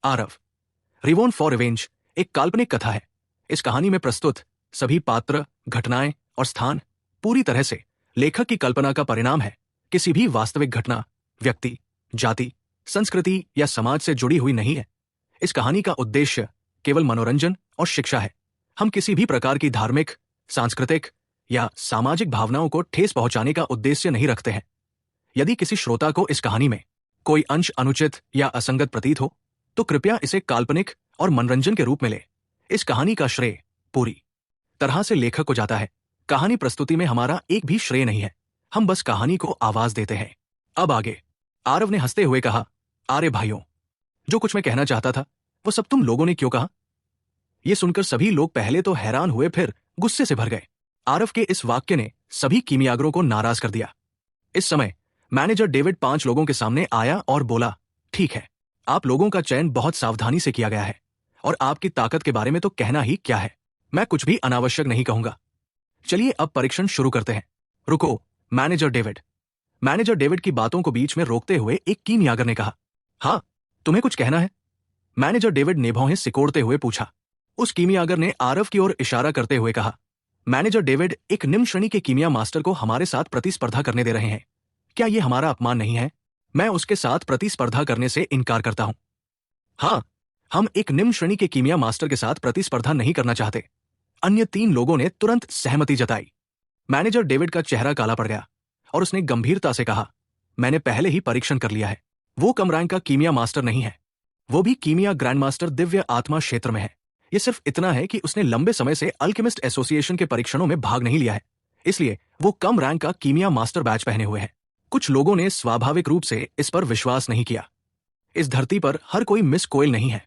Aarav. रिवॉन for revenge एक काल्पनिक कथा है। इस कहानी में प्रस्तुत सभी पात्र, घटनाएं और स्थान पूरी तरह से लेखक की कल्पना का परिणाम है, किसी भी वास्तविक घटना, व्यक्ति, जाति, संस्कृति या समाज से जुड़ी हुई नहीं है। इस कहानी का उद्देश्य केवल मनोरंजन और शिक्षा है। हम किसी भी प्रकार की धार्मिक, सांस्कृतिक या सामाजिक भावनाओं को ठेस पहुंचाने का उद्देश्य नहीं रखते हैं। यदि किसी श्रोता को इस कहानी में कोई अंश अनुचित या असंगत प्रतीत हो तो कृपया इसे काल्पनिक और मनोरंजन के रूप में ले। इस कहानी का श्रेय पूरी तरह से लेखक को जाता है। कहानी प्रस्तुति में हमारा एक भी श्रेय नहीं है, हम बस कहानी को आवाज देते हैं। अब आगे। आरव ने हंसते हुए कहा, अरे भाइयों, जो कुछ मैं कहना चाहता था वो सब तुम लोगों ने क्यों कहा? यह सुनकर सभी लोग पहले तो हैरान हुए, फिर गुस्से से भर गए। आरव के इस वाक्य ने सभी कीमियागरों को नाराज कर दिया। इस समय मैनेजर डेविड 5 लोगों के सामने आया और बोला, ठीक है, आप लोगों का चयन बहुत सावधानी से किया गया है और आपकी ताकत के बारे में तो कहना ही क्या है। मैं कुछ भी अनावश्यक नहीं कहूंगा। चलिए अब परीक्षण शुरू करते हैं। रुको मैनेजर डेविड। मैनेजर डेविड की बातों को बीच में रोकते हुए एक कीमियागर ने कहा, हाँ, तुम्हें कुछ कहना है? मैनेजर डेविड ने भौहें सिकोड़ते हुए पूछा। उस कीमियागर ने आरव की ओर इशारा करते हुए कहा, मैनेजर डेविड एक निम्न श्रेणी के कीमिया मास्टर को हमारे साथ प्रतिस्पर्धा करने दे रहे हैं। क्या यह हमारा अपमान नहीं है? मैं उसके साथ प्रतिस्पर्धा करने से इनकार करता हूं। हाँ, हम एक निम्न श्रेणी के कीमिया मास्टर के साथ प्रतिस्पर्धा नहीं करना चाहते। अन्य 3 लोगों ने तुरंत सहमति जताई। मैनेजर डेविड का चेहरा काला पड़ गया और उसने गंभीरता से कहा, मैंने पहले ही परीक्षण कर लिया है। वो कम रैंक का कीमिया मास्टर नहीं है, वो भी कीमिया ग्रैंड मास्टर दिव्य आत्मा क्षेत्र में है। यह सिर्फ इतना है कि उसने लंबे समय से अल्केमिस्ट एसोसिएशन के परीक्षणों में भाग नहीं लिया है, इसलिए वो कम रैंक का कीमिया मास्टर बैच पहने हुए है। कुछ लोगों ने स्वाभाविक रूप से इस पर विश्वास नहीं किया। इस धरती पर हर कोई मिस कोयल नहीं है।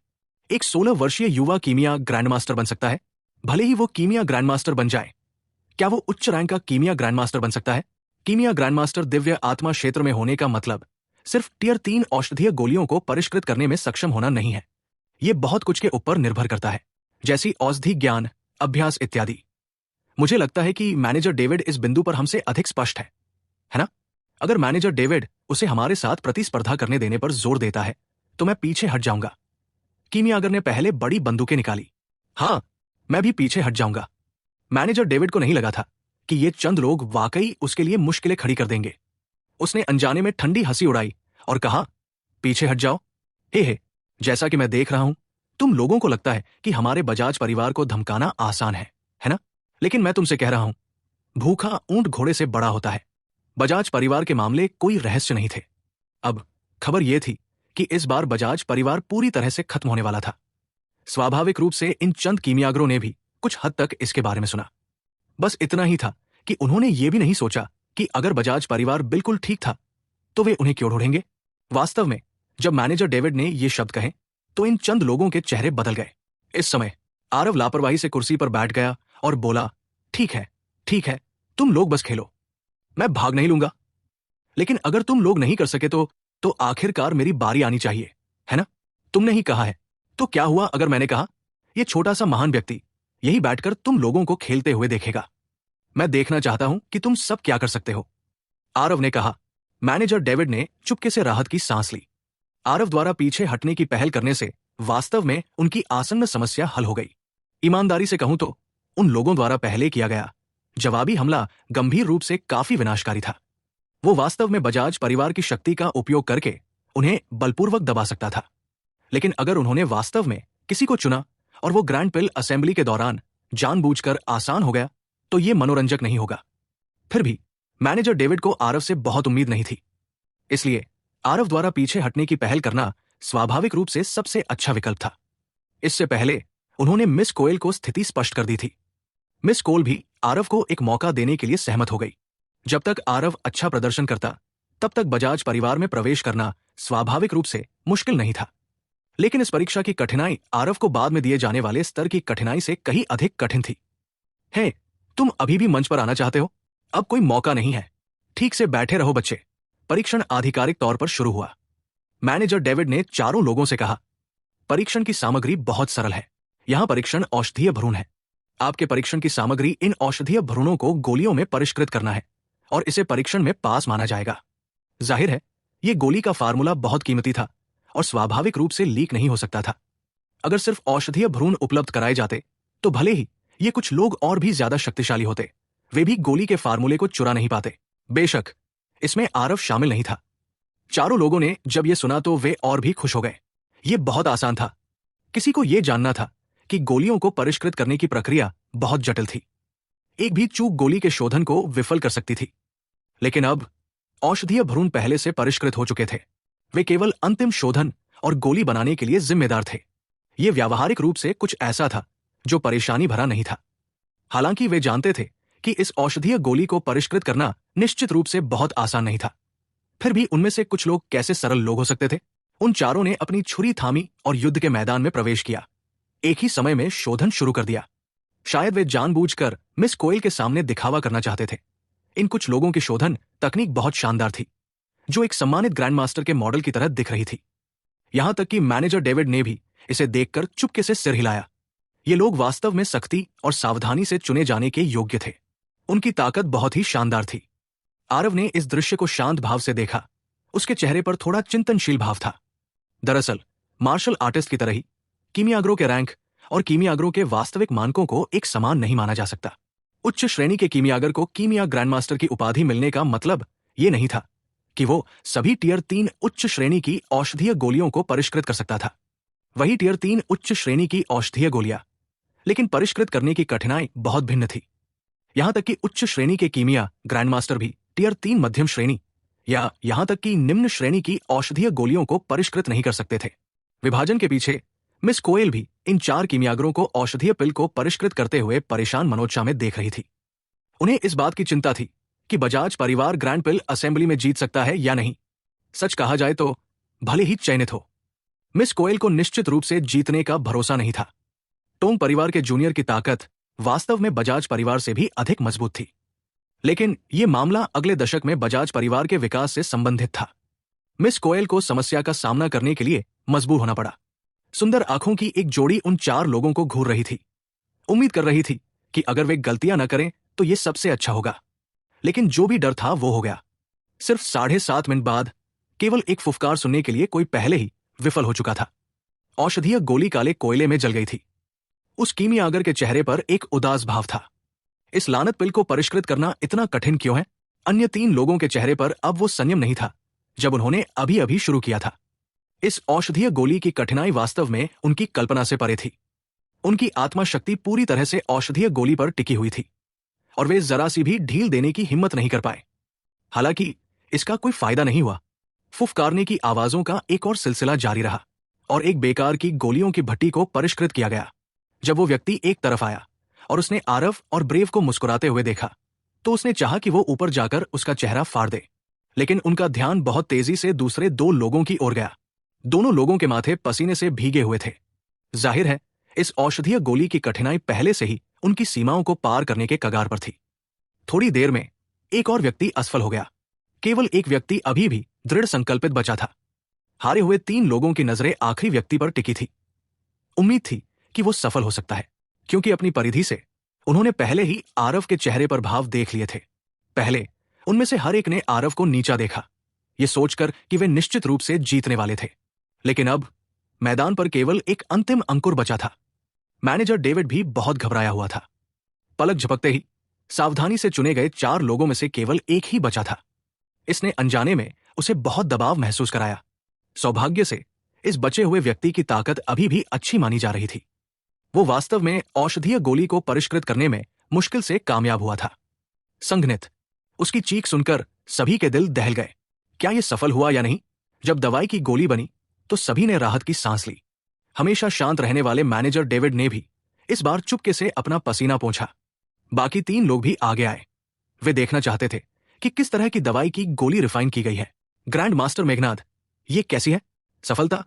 एक 16 वर्षीय युवा कीमिया ग्रैंड मास्टर बन सकता है, भले ही वो कीमिया ग्रैंड मास्टर बन जाए। क्या वो उच्च रैंक का कीमिया ग्रैंड मास्टर बन सकता है? कीमिया ग्रैंड मास्टर दिव्य आत्मा क्षेत्र में होने का मतलब सिर्फ टियर 3 औषधीय गोलियों को परिष्कृत करने में सक्षम होना नहीं है। ये बहुत कुछ के ऊपर निर्भर करता है, जैसी औषधि ज्ञान, अभ्यास इत्यादि। मुझे लगता है कि मैनेजर डेविड इस बिंदु पर हमसे अधिक स्पष्ट है ना? अगर मैनेजर डेविड उसे हमारे साथ प्रतिस्पर्धा करने देने पर जोर देता है तो मैं पीछे हट जाऊंगा। कीमियागर ने पहले बड़ी बंदूकें निकाली। हाँ, मैं भी पीछे हट जाऊंगा। मैनेजर डेविड को नहीं लगा था कि ये चंद लोग वाकई उसके लिए मुश्किलें खड़ी कर देंगे। उसने अनजाने में ठंडी हंसी उड़ाई और कहा, पीछे हट जाओ। हे, जैसा कि मैं देख रहा हूं, तुम लोगों को लगता है कि हमारे बजाज परिवार को धमकाना आसान है ना? लेकिन मैं तुमसे कह रहा हूं, भूखा ऊंट घोड़े से बड़ा होता है। बजाज परिवार के मामले कोई रहस्य नहीं थे। अब खबर यह थी कि इस बार बजाज परिवार पूरी तरह से खत्म होने वाला था। स्वाभाविक रूप से इन चंद कीमियागरों ने भी कुछ हद तक इसके बारे में सुना। बस इतना ही था कि उन्होंने ये भी नहीं सोचा कि अगर बजाज परिवार बिल्कुल ठीक था तो वे उन्हें क्यों ढूंढेंगे। वास्तव में जब मैनेजर डेविड ने ये शब्द कहे तो इन चंद लोगों के चेहरे बदल गए। इस समय आरव लापरवाही से कुर्सी पर बैठ गया और बोला, ठीक है, तुम लोग बस खेलो, मैं भाग नहीं लूंगा। लेकिन अगर तुम लोग नहीं कर सके तो आखिरकार मेरी बारी आनी चाहिए, है ना? तुमने ही कहा है, तो क्या हुआ अगर मैंने कहा, यह छोटा सा महान व्यक्ति यही बैठकर तुम लोगों को खेलते हुए देखेगा। मैं देखना चाहता हूं कि तुम सब क्या कर सकते हो, आरव ने कहा। मैनेजर डेविड ने चुपके से राहत की सांस ली। आरव द्वारा पीछे हटने की पहल करने से वास्तव में उनकी आसन्न समस्या हल हो गई। ईमानदारी से कहूं तो उन लोगों द्वारा पहले किया गया जवाबी हमला गंभीर रूप से काफी विनाशकारी था। वो वास्तव में बजाज परिवार की शक्ति का उपयोग करके उन्हें बलपूर्वक दबा सकता था। लेकिन अगर उन्होंने वास्तव में किसी को चुना और वो ग्रैंड पिल असेंबली के दौरान जानबूझकर आसान हो गया तो ये मनोरंजक नहीं होगा। फिर भी मैनेजर डेविड को आरव से बहुत उम्मीद नहीं थी, इसलिए आरव द्वारा पीछे हटने की पहल करना स्वाभाविक रूप से सबसे अच्छा विकल्प था। इससे पहले उन्होंने मिस कोयल को स्थिति स्पष्ट कर दी थी। मिस कोल भी आरव को एक मौका देने के लिए सहमत हो गई। जब तक आरव अच्छा प्रदर्शन करता तब तक बजाज परिवार में प्रवेश करना स्वाभाविक रूप से मुश्किल नहीं था। लेकिन इस परीक्षा की कठिनाई आरव को बाद में दिए जाने वाले स्तर की कठिनाई से कहीं अधिक कठिन थी। हे, तुम अभी भी मंच पर आना चाहते हो? अब कोई मौका नहीं है, ठीक से बैठे रहो बच्चे। परीक्षण आधिकारिक तौर पर शुरू हुआ। मैनेजर डेविड ने चारों लोगों से कहा, परीक्षण की सामग्री बहुत सरल है। यहां परीक्षण औषधीय भ्रूण है। आपके परीक्षण की सामग्री इन औषधीय भ्रूणों को गोलियों में परिष्कृत करना है और इसे परीक्षण में पास माना जाएगा। जाहिर है, यह गोली का फार्मूला बहुत कीमती था और स्वाभाविक रूप से लीक नहीं हो सकता था। अगर सिर्फ औषधीय भ्रूण उपलब्ध कराए जाते तो भले ही ये कुछ लोग और भी ज्यादा शक्तिशाली होते, वे भी गोली के फार्मूले को चुरा नहीं पाते। बेशक इसमें आरव शामिल नहीं था। चारों लोगों ने जब यह सुना तो वे और भी खुश हो गए। यह बहुत आसान था। किसी को यह जानना था कि गोलियों को परिष्कृत करने की प्रक्रिया बहुत जटिल थी। एक भी चूक गोली के शोधन को विफल कर सकती थी। लेकिन अब औषधीय भ्रूण पहले से परिष्कृत हो चुके थे। वे केवल अंतिम शोधन और गोली बनाने के लिए जिम्मेदार थे। यह व्यावहारिक रूप से कुछ ऐसा था जो परेशानी भरा नहीं था। हालांकि वे जानते थे कि इस औषधीय गोली को परिष्कृत करना निश्चित रूप से बहुत आसान नहीं था। फिर भी उनमें से कुछ लोग कैसे सरल लोग हो सकते थे? उन चारों ने अपनी छुरी थामी और युद्ध के मैदान में प्रवेश किया। एक ही समय में शोधन शुरू कर दिया। शायद वे जानबूझकर मिस कोयल के सामने दिखावा करना चाहते थे। इन कुछ लोगों की शोधन तकनीक बहुत शानदार थी, जो एक सम्मानित ग्रैंडमास्टर के मॉडल की तरह दिख रही थी। यहां तक कि मैनेजर डेविड ने भी इसे देखकर चुपके से सिर हिलाया। ये लोग वास्तव में सख्ती और सावधानी से चुने जाने के योग्य थे। उनकी ताकत बहुत ही शानदार थी। आरव ने इस दृश्य को शांत भाव से देखा। उसके चेहरे पर थोड़ा चिंतनशील भाव था। दरअसल मार्शल आर्टिस्ट की तरह ही कीमियागरों के रैंक और कीमियागरों के वास्तविक मानकों को एक समान नहीं माना जा सकता। उच्च श्रेणी के कीमियागर को कीमिया ग्रैंडमास्टर की उपाधि मिलने का मतलब ये नहीं था कि वो सभी टियर 3 उच्च श्रेणी की औषधीय गोलियों को परिष्कृत कर सकता था। वही टियर 3 उच्च श्रेणी की औषधीय गोलियां, लेकिन परिष्कृत करने की कठिनाई बहुत भिन्न थी। यहां तक कि उच्च श्रेणी के कीमिया ग्रैंडमास्टर भी टियर 3 मध्यम श्रेणी या यहां तक कि निम्न श्रेणी की औषधीय गोलियों को परिष्कृत नहीं कर सकते थे। विभाजन के पीछे मिस कोयल भी इन 4 कीमियागरों को औषधीय पिल को परिष्कृत करते हुए परेशान मनोदशा में देख रही थी। उन्हें इस बात की चिंता थी कि बजाज परिवार ग्रैंड पिल असेंबली में जीत सकता है या नहीं। सच कहा जाए तो भले ही चयनित हो, मिस कोयल को निश्चित रूप से जीतने का भरोसा नहीं था। टोंग परिवार के जूनियर की ताकत वास्तव में बजाज परिवार से भी अधिक मजबूत थी। लेकिन यह मामला अगले दशक में बजाज परिवार के विकास से संबंधित था। मिस कोयल को समस्या का सामना करने के लिए मजबूर होना पड़ा। सुंदर आंखों की एक जोड़ी उन 4 लोगों को घूर रही थी। उम्मीद कर रही थी कि अगर वे गलतियां न करें तो यह सबसे अच्छा होगा। लेकिन जो भी डर था वो हो गया। सिर्फ 7.5 मिनट बाद केवल एक फुफकार सुनने के लिए कोई पहले ही विफल हो चुका था। औषधीय गोली काले कोयले में जल गई थी। उस कीमियागर के चेहरे पर एक उदास भाव था। इस लानत पिल को परिष्कृत करना इतना कठिन क्यों है? अन्य 3 लोगों के चेहरे पर अब वो संयम नहीं था जब उन्होंने अभी अभी शुरू किया था। इस औषधीय गोली की कठिनाई वास्तव में उनकी कल्पना से परे थी। उनकी आत्मा शक्ति पूरी तरह से औषधीय गोली पर टिकी हुई थी और वे जरा सी भी ढील देने की हिम्मत नहीं कर पाए। हालांकि इसका कोई फायदा नहीं हुआ। फुफकारने की आवाजों का एक और सिलसिला जारी रहा और एक बेकार की गोलियों की भट्टी को परिष्कृत किया गया। जब वो व्यक्ति एक तरफ आया और उसने आरव और ब्रेव को मुस्कुराते हुए देखा तो उसने चाहा कि वो ऊपर जाकर उसका चेहरा फाड़ दे, लेकिन उनका ध्यान बहुत तेजी से दूसरे 2 लोगों की ओर गया। दोनों लोगों के माथे पसीने से भीगे हुए थे। जाहिर है इस औषधीय गोली की कठिनाई पहले से ही उनकी सीमाओं को पार करने के कगार पर थी। थोड़ी देर में एक और व्यक्ति असफल हो गया। केवल एक व्यक्ति अभी भी दृढ़ संकल्पित बचा था। हारे हुए 3 लोगों की नजरें आखिरी व्यक्ति पर टिकी थी। उम्मीद थी कि वो सफल हो सकता है, क्योंकि अपनी परिधि से उन्होंने पहले ही आरव के चेहरे पर भाव देख लिए थे। पहले उनमें से हर एक ने आरव को नीचा देखा, ये सोचकर कि वे निश्चित रूप से जीतने वाले थे। लेकिन अब मैदान पर केवल एक अंतिम अंकुर बचा था। मैनेजर डेविड भी बहुत घबराया हुआ था। पलक झपकते ही सावधानी से चुने गए 4 लोगों में से केवल एक ही बचा था। इसने अनजाने में उसे बहुत दबाव महसूस कराया। सौभाग्य से इस बचे हुए व्यक्ति की ताकत अभी भी अच्छी मानी जा रही थी। वो वास्तव में औषधीय गोली को परिष्कृत करने में मुश्किल से कामयाब हुआ था। संघनित, उसकी चीख सुनकर सभी के दिल दहल गए। क्या यह सफल हुआ या नहीं? जब दवाई की गोली बनी तो सभी ने राहत की सांस ली। हमेशा शांत रहने वाले मैनेजर डेविड ने भी इस बार चुपके से अपना पसीना पोंछा। बाकी 3 लोग भी आगे आए। वे देखना चाहते थे कि किस तरह की दवाई की गोली रिफाइन की गई है। ग्रैंड मास्टर मेघनाद, ये कैसी है सफलता?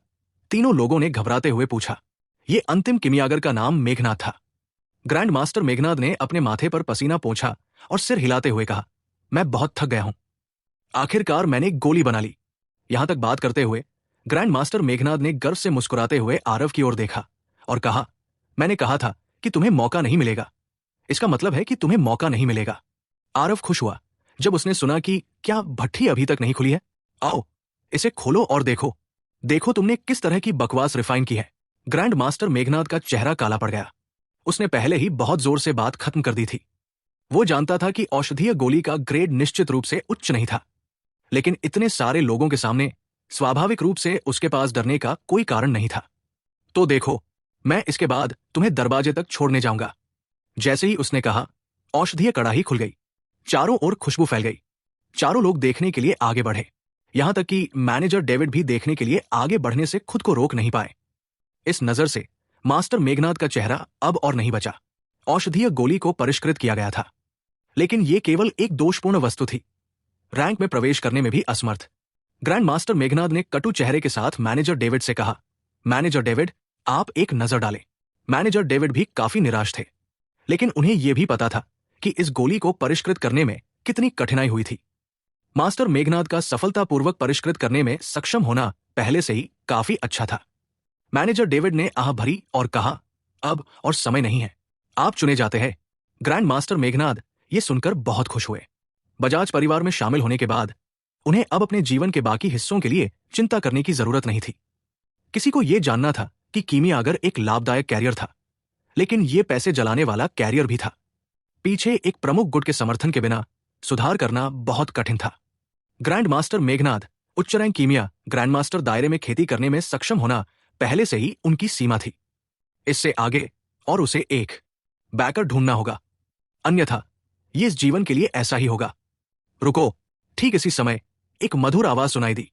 तीनों लोगों ने घबराते हुए पूछा। ये अंतिम कीमियागर का नाम मेघनाद था। ग्रैंड मास्टर मेघनाद ने अपने माथे पर पसीना पोंछा और सिर हिलाते हुए कहा, मैं बहुत थक गया हूं। आखिरकार मैंने गोली बना ली। यहां तक बात करते हुए ग्रैंड मास्टर मेघनाद ने गर्व से मुस्कुराते हुए आरव की ओर देखा और कहा, मैंने कहा था कि तुम्हें मौका नहीं मिलेगा। इसका मतलब है कि तुम्हें मौका नहीं मिलेगा। आरव खुश हुआ जब उसने सुना कि क्या भट्ठी अभी तक नहीं खुली है। आओ इसे खोलो और देखो। देखो तुमने किस तरह की बकवास रिफाइन की है। ग्रैंड मास्टर मेघनाद का चेहरा काला पड़ गया। उसने पहले ही बहुत जोर से बात खत्म कर दी थी। वो जानता था कि औषधीय गोली का ग्रेड निश्चित रूप से उच्च नहीं था, लेकिन इतने सारे लोगों के सामने स्वाभाविक रूप से उसके पास डरने का कोई कारण नहीं था। तो देखो, मैं इसके बाद तुम्हें दरवाजे तक छोड़ने जाऊंगा। जैसे ही उसने कहा, औषधीय कड़ाही खुल गई। चारों ओर खुशबू फैल गई। चारों लोग देखने के लिए आगे बढ़े। यहां तक कि मैनेजर डेविड भी देखने के लिए आगे बढ़ने से खुद को रोक नहीं पाए। इस नजर से मास्टर मेघनाद का चेहरा अब और नहीं बचा। औषधीय गोली को परिष्कृत किया गया था, लेकिन यह केवल एक दोषपूर्ण वस्तु थी, रैंक में प्रवेश करने में भी असमर्थ। ग्रैंड मास्टर मेघनाद ने कटु चेहरे के साथ मैनेजर डेविड से कहा, मैनेजर डेविड, आप एक नजर डालें। मैनेजर डेविड भी काफी निराश थे, लेकिन उन्हें यह भी पता था कि इस गोली को परिष्कृत करने में कितनी कठिनाई हुई थी। मास्टर मेघनाद का सफलतापूर्वक परिष्कृत करने में सक्षम होना पहले से ही काफी अच्छा था। मैनेजर डेविड ने आह भरी और कहा, अब और समय नहीं है, आप चुने जाते हैं। ग्रैंड मास्टर मेघनाद ये सुनकर बहुत खुश हुए। बजाज परिवार में शामिल होने के बाद उन्हें अब अपने जीवन के बाकी हिस्सों के लिए चिंता करने की जरूरत नहीं थी। किसी को यह जानना था कि कीमियागर एक लाभदायक कैरियर था, लेकिन यह पैसे जलाने वाला कैरियर भी था। पीछे एक प्रमुख गुट के समर्थन के बिना सुधार करना बहुत कठिन था। ग्रैंड मास्टर मेघनाद उच्च रैंक कीमिया ग्रैंड मास्टर दायरे में खेती करने में सक्षम होना पहले से ही उनकी सीमा थी। इससे आगे और उसे एक बैकर ढूंढना होगा, अन्यथा ये इस जीवन के लिए ऐसा ही होगा। रुको। ठीक इसी समय एक मधुर आवाज सुनाई दी।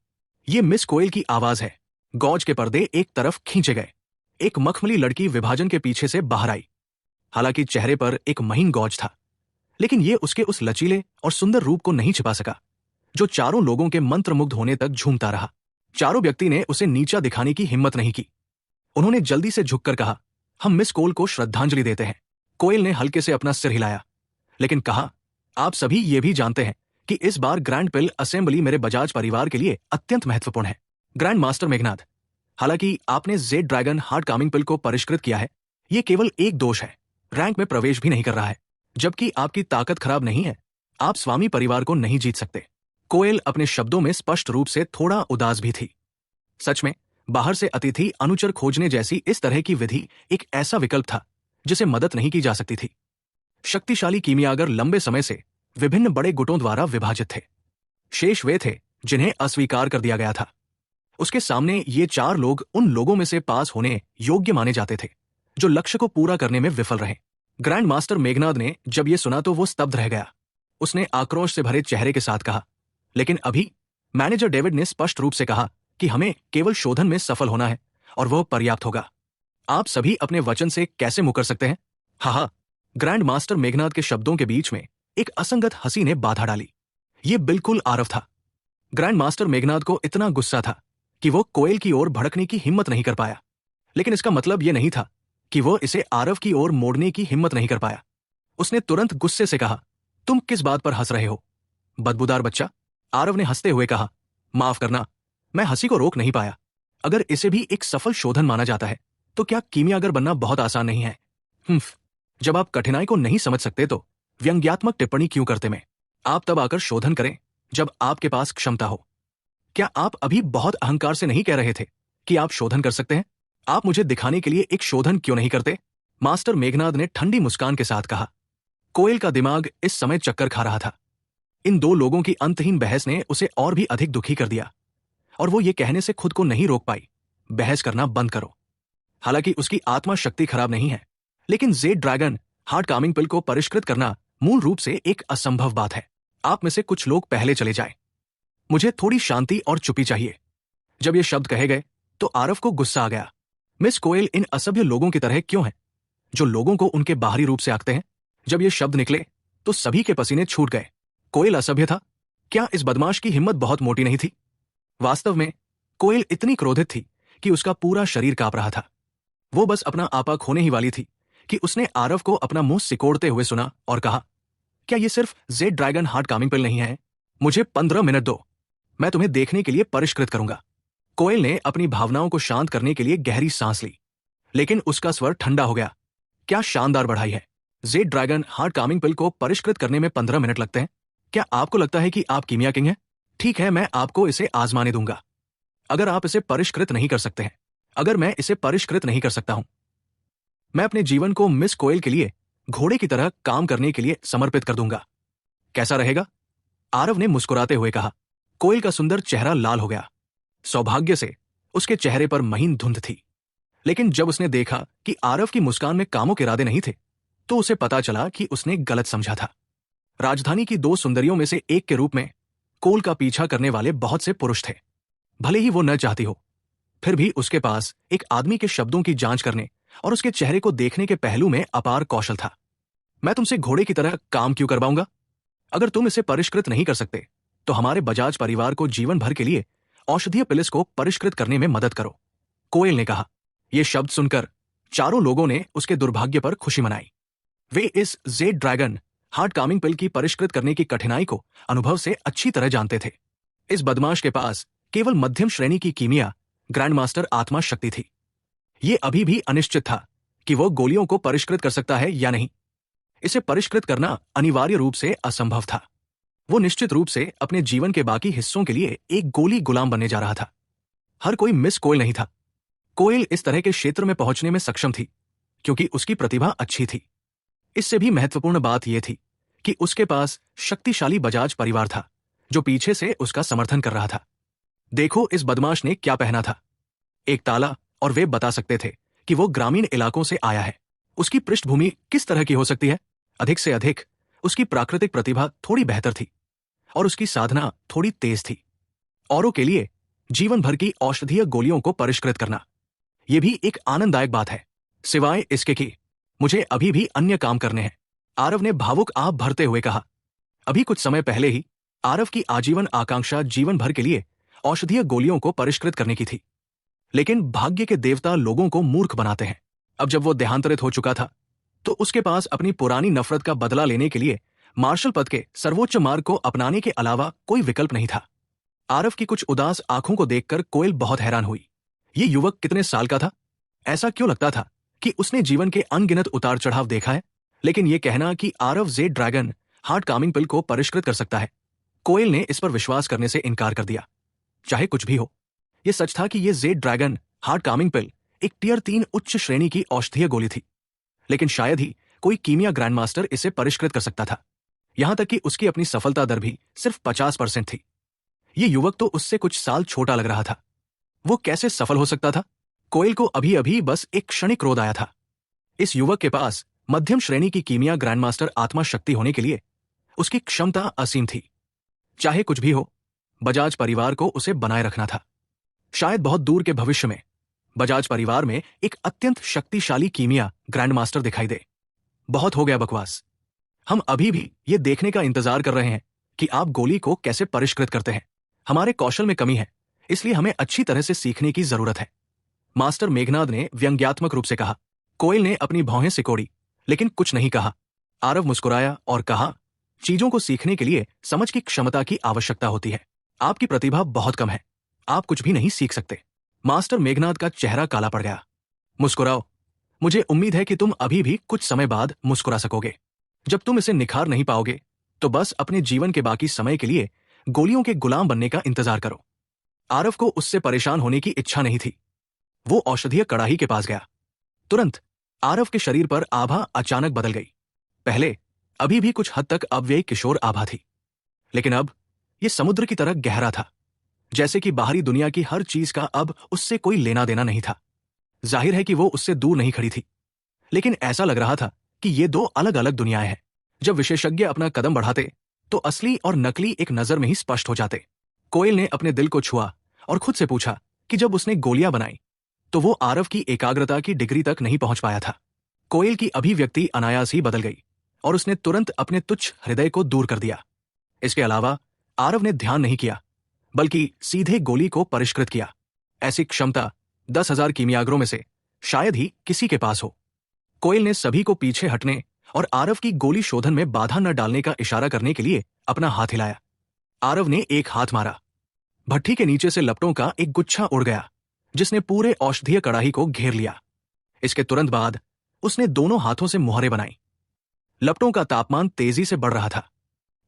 ये मिस कोयल की आवाज है। गौज के पर्दे एक तरफ खींचे गए। एक मखमली लड़की विभाजन के पीछे से बाहर आई। हालांकि चेहरे पर एक महीन गौज था, लेकिन यह उसके उस लचीले और सुंदर रूप को नहीं छिपा सका जो चारों लोगों के मंत्रमुग्ध होने तक झूमता रहा। चारों व्यक्ति ने उसे नीचा दिखाने की हिम्मत नहीं की। उन्होंने जल्दी से झुककर कहा, हम मिस कोयल को श्रद्धांजलि देते हैं। कोयल ने हल्के से अपना सिर हिलाया, लेकिन कहा, आप सभी ये भी जानते हैं कि इस बार ग्रैंड पिल असेंबली मेरे बजाज परिवार के लिए अत्यंत महत्वपूर्ण है। ग्रैंड मास्टर मेघनाद, हालांकि आपने Z dragon hard Kameng pill को परिष्कृत किया है, यह केवल एक दोष है, रैंक में प्रवेश भी नहीं कर रहा है। जबकि आपकी ताकत खराब नहीं है, आप स्वामी परिवार को नहीं जीत सकते। कोयल अपने शब्दों में स्पष्ट रूप से थोड़ा उदास भी थी। सच में बाहर से अतिथि अनुचर खोजने जैसी इस तरह की विधि एक ऐसा विकल्प था जिसे मदद नहीं की जा सकती थी। शक्तिशाली कीमियागर लंबे समय से विभिन्न बड़े गुटों द्वारा विभाजित थे। शेष वे थे जिन्हें अस्वीकार कर दिया गया था। उसके सामने ये चार लोग उन लोगों में से पास होने योग्य माने जाते थे जो लक्ष्य को पूरा करने में विफल रहे। ग्रैंड मास्टर मेघनाद ने जब यह सुना तो वो स्तब्ध रह गया। उसने आक्रोश से भरे चेहरे के साथ कहा, लेकिन अभी मैनेजर डेविड ने स्पष्ट रूप से कहा कि हमें केवल शोधन में सफल होना है और वह पर्याप्त होगा। आप सभी अपने वचन से कैसे मुकर सकते हैं? हा। ग्रैंड मास्टर मेघनाद के शब्दों के बीच में एक असंगत हंसी ने बाधा डाली। यह बिल्कुल आरव था। ग्रैंड मास्टर मेघनाद को इतना गुस्सा था कि वो कोयल की ओर भड़कने की हिम्मत नहीं कर पाया, लेकिन इसका मतलब यह नहीं था कि वो इसे आरव की ओर मोड़ने की हिम्मत नहीं कर पाया। उसने तुरंत गुस्से से कहा, तुम किस बात पर हंस रहे हो, बदबूदार बच्चा? आरव ने हंसते हुए कहा, माफ करना, मैं हंसी को रोक नहीं पाया। अगर इसे भी एक सफल शोधन माना जाता है तो क्या कीमियागर बनना बहुत आसान नहीं है? जब आप कठिनाई को नहीं समझ सकते तो व्यंग्यात्मक टिप्पणी क्यों करते में? आप तब आकर शोधन करें जब आपके पास क्षमता हो। क्या आप अभी बहुत अहंकार से नहीं कह रहे थे कि आप शोधन कर सकते हैं? आप मुझे दिखाने के लिए एक शोधन क्यों नहीं करते? मास्टर मेघनाद ने ठंडी मुस्कान के साथ कहा। कोयल का दिमाग इस समय चक्कर खा रहा था। इन दो लोगों की अंतहीन बहस ने उसे और भी अधिक दुखी कर दिया, और वो ये कहने से खुद को नहीं रोक पाई, बहस करना बंद करो। हालांकि उसकी आत्मा शक्ति खराब नहीं है, लेकिन Z dragon hard Kameng pill को परिष्कृत करना मूल रूप से एक असंभव बात है। आप में से कुछ लोग पहले चले जाएं। मुझे थोड़ी शांति और चुप्पी चाहिए। जब ये शब्द कहे गए तो आरव को गुस्सा आ गया। मिस कोयल इन असभ्य लोगों की तरह क्यों है जो लोगों को उनके बाहरी रूप से आंकते हैं? जब ये शब्द निकले तो सभी के पसीने छूट गए। कोयल असभ्य था? क्या इस बदमाश की हिम्मत बहुत मोटी नहीं थी? वास्तव में कोयल इतनी क्रोधित थी कि उसका पूरा शरीर कांप रहा था। वो बस अपना आपा खोने ही वाली थी कि उसने आरव को अपना मुंह सिकोड़ते हुए सुना और कहा, क्या ये सिर्फ जेड ड्रैगन हार्ड कामिंग पिल नहीं है? मुझे 15 मिनट दो, मैं तुम्हें देखने के लिए परिष्कृत करूंगा। कोयल ने अपनी भावनाओं को शांत करने के लिए गहरी सांस ली, लेकिन उसका स्वर ठंडा हो गया। क्या शानदार बढ़ाई है! Z dragon hard Kameng pill को परिष्कृत करने में 15 मिनट लगते हैं? क्या आपको लगता है कि आप कीमिया किंग हैं? ठीक है, मैं आपको इसे आजमाने दूंगा। अगर आप इसे परिष्कृत नहीं कर सकते हैं, अगर मैं इसे परिष्कृत नहीं कर सकता हूं, मैं अपने जीवन को मिस कोयल के लिए घोड़े की तरह काम करने के लिए समर्पित कर दूंगा। कैसा रहेगा? आरव ने मुस्कुराते हुए कहा। कोयल का सुंदर चेहरा लाल हो गया। सौभाग्य से उसके चेहरे पर महीन धुंध थी, लेकिन जब उसने देखा कि आरव की मुस्कान में कामुक इरादे नहीं थे, तो उसे पता चला कि उसने गलत समझा था। राजधानी की दो सुंदरियों में से एक के रूप में कोल का पीछा करने वाले बहुत से पुरुष थे। भले ही वो न चाहती हो, फिर भी उसके पास एक आदमी के शब्दों की जांच करने और उसके चेहरे को देखने के पहलू में अपार कौशल था। मैं तुमसे घोड़े की तरह काम क्यों करवाऊंगा? अगर तुम इसे परिष्कृत नहीं कर सकते, तो हमारे बजाज परिवार को जीवन भर के लिए औषधीय पिलिस को परिष्कृत करने में मदद करो, कोयल ने कहा। ये शब्द सुनकर चारों लोगों ने उसके दुर्भाग्य पर खुशी मनाई। वे इस जेड ड्रैगन हार्ट कामिंग पिल की परिष्कृत करने की कठिनाई को अनुभव से अच्छी तरह जानते थे। इस बदमाश के पास केवल मध्यम श्रेणी की कीमिया ग्रैंड मास्टर आत्मा शक्ति थी। ये अभी भी अनिश्चित था कि वो गोलियों को परिष्कृत कर सकता है या नहीं। इसे परिष्कृत करना अनिवार्य रूप से असंभव था। वो निश्चित रूप से अपने जीवन के बाकी हिस्सों के लिए एक गोली गुलाम बनने जा रहा था। हर कोई मिस कोयल नहीं था। कोयल इस तरह के क्षेत्र में पहुंचने में सक्षम थी क्योंकि उसकी प्रतिभा अच्छी थी। इससे भी महत्वपूर्ण बात यह थी कि उसके पास शक्तिशाली बजाज परिवार था जो पीछे से उसका समर्थन कर रहा था। देखो इस बदमाश ने क्या पहना था। एक ताला, और वे बता सकते थे कि वो ग्रामीण इलाकों से आया है। उसकी पृष्ठभूमि किस तरह की हो सकती है? अधिक से अधिक उसकी प्राकृतिक प्रतिभा थोड़ी बेहतर थी और उसकी साधना थोड़ी तेज थी। औरों के लिए जीवन भर की औषधीय गोलियों को परिष्कृत करना, यह भी एक आनंददायक बात है। सिवाय इसके कि मुझे अभी भी अन्य काम करने हैं, आरव ने भावुक आह भरते हुए कहा। अभी कुछ समय पहले ही आरव की आजीवन आकांक्षा जीवन भर के लिए औषधीय गोलियों को परिष्कृत करने की थी, लेकिन भाग्य के देवता लोगों को मूर्ख बनाते हैं। अब जब वो देहांतरित हो चुका था, तो उसके पास अपनी पुरानी नफरत का बदला लेने के लिए मार्शल पद के सर्वोच्च मार्ग को अपनाने के अलावा कोई विकल्प नहीं था। आरव की कुछ उदास आंखों को देखकर कोयल बहुत हैरान हुई। ये युवक कितने साल का था? ऐसा क्यों लगता था कि उसने जीवन के अनगिनत उतार चढ़ाव देखा है? लेकिन यह कहना कि Aarav jade dragon heart calming pill को परिष्कृत कर सकता है, कोयल ने इस पर विश्वास करने से इनकार कर दिया। चाहे कुछ भी हो, यह सच था कि यह जेड ड्रैगन हार्ट कामिंग पिल एक टियर 3 उच्च श्रेणी की औषधीय गोली थी, लेकिन शायद ही कोई कीमिया ग्रैंडमास्टर इसे परिष्कृत कर सकता था। यहां तक कि उसकी अपनी सफलता दर भी सिर्फ 50% थी। यह युवक तो उससे कुछ साल छोटा लग रहा था। वो कैसे सफल हो सकता था? कोयल को अभी अभी बस एक क्षणिक क्रोध आया था। इस युवक के पास मध्यम श्रेणी की कीमिया ग्रैंडमास्टर आत्मा शक्ति होने के लिए उसकी क्षमता असीम थी। चाहे कुछ भी हो, बजाज परिवार को उसे बनाए रखना था। शायद बहुत दूर के भविष्य में बजाज परिवार में एक अत्यंत शक्तिशाली कीमिया ग्रैंडमास्टर दिखाई दे। बहुत हो गया बकवास। हम अभी भी ये देखने का इंतजार कर रहे हैं कि आप गोली को कैसे परिष्कृत करते हैं। हमारे कौशल में कमी है, इसलिए हमें अच्छी तरह से सीखने की जरूरत है, मास्टर मेघनाद ने व्यंग्यात्मक रूप से कहा। कोयल ने अपनी भौहें सिकोड़ी, लेकिन कुछ नहीं कहा। आरव मुस्कुराया और कहा, चीजों को सीखने के लिए समझ की क्षमता की आवश्यकता होती है। आपकी प्रतिभा बहुत कम है, आप कुछ भी नहीं सीख सकते। मास्टर मेघनाद का चेहरा काला पड़ गया। मुस्कुराओ, मुझे उम्मीद है कि तुम अभी भी कुछ समय बाद मुस्कुरा सकोगे। जब तुम इसे निखार नहीं पाओगे, तो बस अपने जीवन के बाकी समय के लिए गोलियों के गुलाम बनने का इंतजार करो। आरव को उससे परेशान होने की इच्छा नहीं थी। वो औषधीय कड़ाही के पास गया। तुरंत आरव के शरीर पर आभा अचानक बदल गई। पहले अभी भी कुछ हद तक अव्ययी किशोर आभा थी, लेकिन अब यह समुद्र की तरह गहरा था, जैसे कि बाहरी दुनिया की हर चीज का अब उससे कोई लेना देना नहीं था। जाहिर है कि वो उससे दूर नहीं खड़ी थी, लेकिन ऐसा लग रहा था कि ये दो अलग अलग दुनियाएं हैं। जब विशेषज्ञ अपना कदम बढ़ाते, तो असली और नकली एक नजर में ही स्पष्ट हो जाते। कोयल ने अपने दिल को छुआ और खुद से पूछा कि जब उसने गोलियां बनाई, तो वो आरव की एकाग्रता की डिग्री तक नहीं पहुंच पाया था। कोयल की अभिव्यक्ति अनायास ही बदल गई और उसने तुरंत अपने तुच्छ हृदय को दूर कर दिया। इसके अलावा आरव ने ध्यान नहीं किया, बल्कि सीधे गोली को परिष्कृत किया। ऐसी क्षमता 10,000 कीमियागरों में से शायद ही किसी के पास हो। कोयल ने सभी को पीछे हटने और आरव की गोली शोधन में बाधा न डालने का इशारा करने के लिए अपना हाथ हिलाया। आरव ने एक हाथ मारा। भट्ठी के नीचे से लपटों का एक गुच्छा उड़ गया, जिसने पूरे औषधीय कड़ाही को घेर लिया। इसके तुरंत बाद उसने दोनों हाथों से मुहरें बनाई। लपटों का तापमान तेजी से बढ़ रहा था।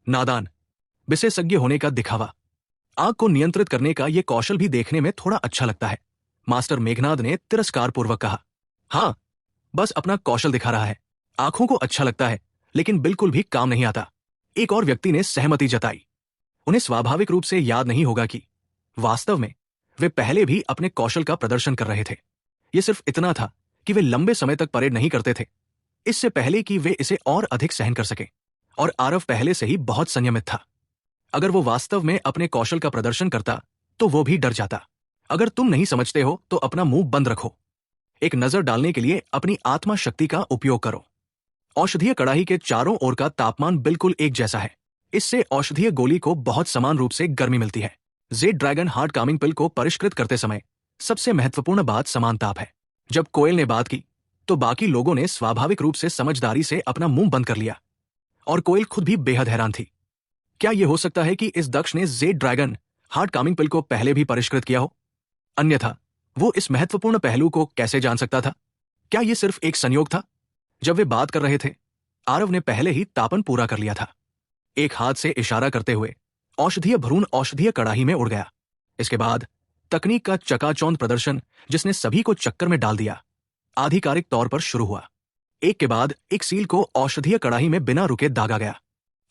नादान, विशेषज्ञ होने का दिखावा। आग को नियंत्रित करने का यह कौशल भी देखने में थोड़ा अच्छा लगता है, मास्टर मेघनाद ने तिरस्कारपूर्वक कहा। हाँ, बस अपना कौशल दिखा रहा है। आंखों को अच्छा लगता है, लेकिन बिल्कुल भी काम नहीं आता। एक और व्यक्ति ने सहमति जताई। उन्हें स्वाभाविक रूप से याद नहीं होगा कि वास्तव में वे पहले भी अपने कौशल का प्रदर्शन कर रहे थे। यह सिर्फ इतना था कि वे लंबे समय तक परेड नहीं करते थे, इससे पहले कि वे इसे और अधिक सहन कर सके। और आरव पहले से ही बहुत संयमित था। अगर वो वास्तव में अपने कौशल का प्रदर्शन करता तो वो भी डर जाता। अगर तुम नहीं समझते हो तो अपना मुंह बंद रखो। एक नजर डालने के लिए अपनी आत्मा शक्ति का उपयोग करो। औषधीय कड़ाही के चारों ओर का तापमान बिल्कुल एक जैसा है। इससे औषधीय गोली को बहुत समान रूप से गर्मी मिलती है। Z dragon heart calming pill को परिष्कृत करते समय सबसे महत्वपूर्ण बात समान ताप है। जब कोयल ने बात की तो बाकी लोगों ने स्वाभाविक रूप से समझदारी से अपना मुंह बंद कर लिया, और कोयल खुद भी बेहद हैरान थी। क्या यह हो सकता है कि इस दक्ष ने Z dragon heart calming pill को पहले भी परिष्कृत किया हो? अन्यथा वो इस महत्वपूर्ण पहलू को कैसे जान सकता था? क्या यह सिर्फ एक संयोग था? जब वे बात कर रहे थे, आरव ने पहले ही तापन पूरा कर लिया था। एक हाथ से इशारा करते हुए औषधीय भ्रूण औषधीय कड़ाही में उड़ गया। इसके बाद तकनीक का चकाचौंध प्रदर्शन, जिसने सभी को चक्कर में डाल दिया, आधिकारिक तौर पर शुरू हुआ। एक के बाद एक सील को औषधीय कड़ाही में बिना रुके दागा गया।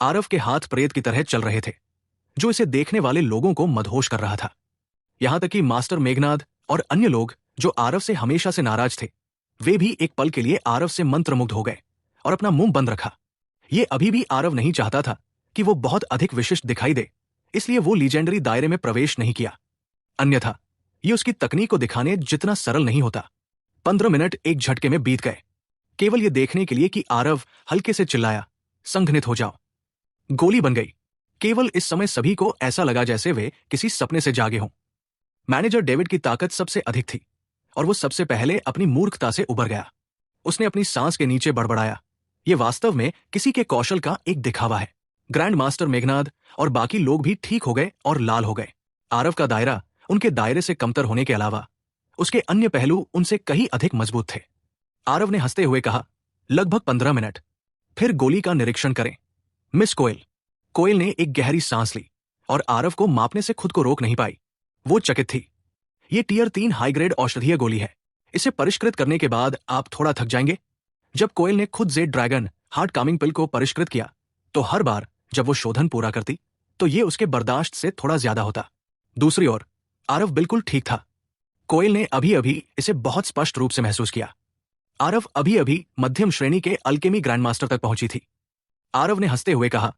आरव के हाथ प्रेत की तरह चल रहे थे, जो इसे देखने वाले लोगों को मदहोश कर रहा था। यहां तक कि मास्टर मेघनाद और अन्य लोग जो आरव से हमेशा से नाराज थे, वे भी एक पल के लिए आरव से मंत्रमुग्ध हो गए और अपना मुंह बंद रखा। ये अभी भी आरव नहीं चाहता था कि वो बहुत अधिक विशिष्ट दिखाई दे, इसलिए वो लीजेंडरी दायरे में प्रवेश नहीं किया। अन्यथा ये उसकी तकनीक को दिखाने जितना सरल नहीं होता। 15 मिनट एक झटके में बीत गए, केवल ये देखने के लिए कि आरव हल्के से चिल्लाया, संघनित हो जाओ। गोली बन गई। केवल इस समय सभी को ऐसा लगा जैसे वे किसी सपने से जागे हों। मैनेजर डेविड की ताकत सबसे अधिक थी, और वो सबसे पहले अपनी मूर्खता से उबर गया। उसने अपनी सांस के नीचे बड़बड़ाया, ये वास्तव में किसी के कौशल का एक दिखावा है। ग्रैंड मास्टर मेघनाद और बाकी लोग भी ठीक हो गए और लाल हो गए। आरव का दायरा उनके दायरे से कमतर होने के अलावा उसके अन्य पहलू उनसे कहीं अधिक मजबूत थे। आरव ने हंसते हुए कहा, लगभग 15 मिनट, फिर गोली का निरीक्षण करें। मिस कोयल। कोयल ने एक गहरी सांस ली और आरव को मापने से खुद को रोक नहीं पाई। वो चकित थी। ये टियर 3 हाई ग्रेड औषधीय गोली है। इसे परिष्कृत करने के बाद आप थोड़ा थक जाएंगे। जब कोयल ने खुद Z dragon heart calming pill को परिष्कृत किया तो हर बार जब वो शोधन पूरा करती तो ये उसके बर्दाश्त से थोड़ा ज्यादा होता। दूसरी ओर आरव बिल्कुल ठीक था। कोयल ने अभी अभी इसे बहुत स्पष्ट रूप से महसूस किया। आरव अभी अभी मध्यम श्रेणी के अल्केमी ग्रैंडमास्टर तक पहुंची थी। आरव ने हंसते हुए कहा,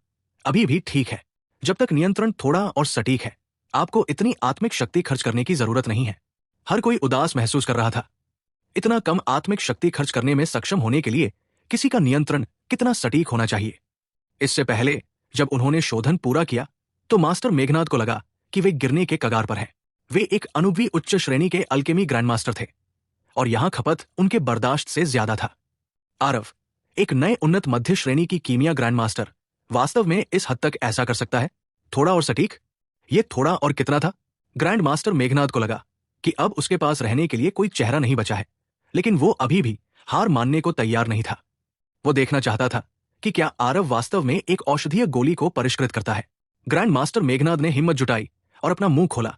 अभी भी ठीक है। जब तक नियंत्रण थोड़ा और सटीक है, आपको इतनी आत्मिक शक्ति खर्च करने की जरूरत नहीं है। हर कोई उदास महसूस कर रहा था। इतना कम आत्मिक शक्ति खर्च करने में सक्षम होने के लिए किसी का नियंत्रण कितना सटीक होना चाहिए। इससे पहले जब उन्होंने शोधन पूरा किया तो मास्टर मेघनाद को लगा कि वे गिरने के कगार पर हैं। वे एक अनुभवी उच्च श्रेणी के अल्केमी ग्रैंडमास्टर थे, और यहां खपत उनके बर्दाश्त से ज्यादा था। आरव, एक नए उन्नत मध्य श्रेणी की कीमिया ग्रैंडमास्टर, वास्तव में इस हद तक ऐसा कर सकता है? थोड़ा और सटीक? ये थोड़ा और कितना था? ग्रैंड मास्टर मेघनाद को लगा कि अब उसके पास रहने के लिए कोई चेहरा नहीं बचा है, लेकिन वो अभी भी हार मानने को तैयार नहीं था। वो देखना चाहता था कि क्या आरव वास्तव में एक औषधीय गोली को परिष्कृत करता है। ग्रैंड मास्टर मेघनाद ने हिम्मत जुटाई और अपना मुंह खोला।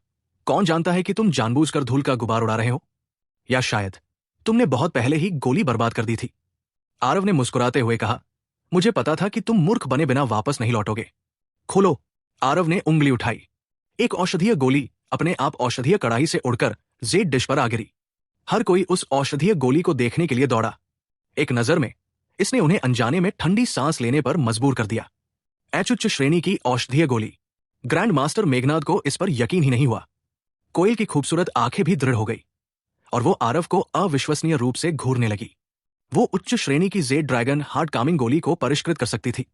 कौन जानता है कि तुम जानबूझकर धूल का गुबार उड़ा रहे हो, या शायद तुमने बहुत पहले ही गोली बर्बाद कर दी थी। आरव ने मुस्कुराते हुए कहा, मुझे पता था कि तुम मूर्ख बने बिना वापस नहीं लौटोगे। खोलो। आरव ने उंगली उठाई। एक औषधीय गोली अपने आप औषधीय कड़ाही से उड़कर जेड डिश पर आ गिरी। हर कोई उस औषधीय गोली को देखने के लिए दौड़ा। एक नजर में इसने उन्हें अनजाने में ठंडी सांस लेने पर मजबूर कर दिया। उच्च श्रेणी की औषधीय गोली। ग्रैंड मास्टर मेघनाद को इस पर यकीन ही नहीं हुआ। कोयल की खूबसूरत आंखें भी दृढ़ हो गई और वो आरव को अविश्वसनीय रूप से घूरने लगी। वो उच्च श्रेणी की जेड ड्रैगन हार्ट कामिंग गोली को परिष्कृत कर सकती थी,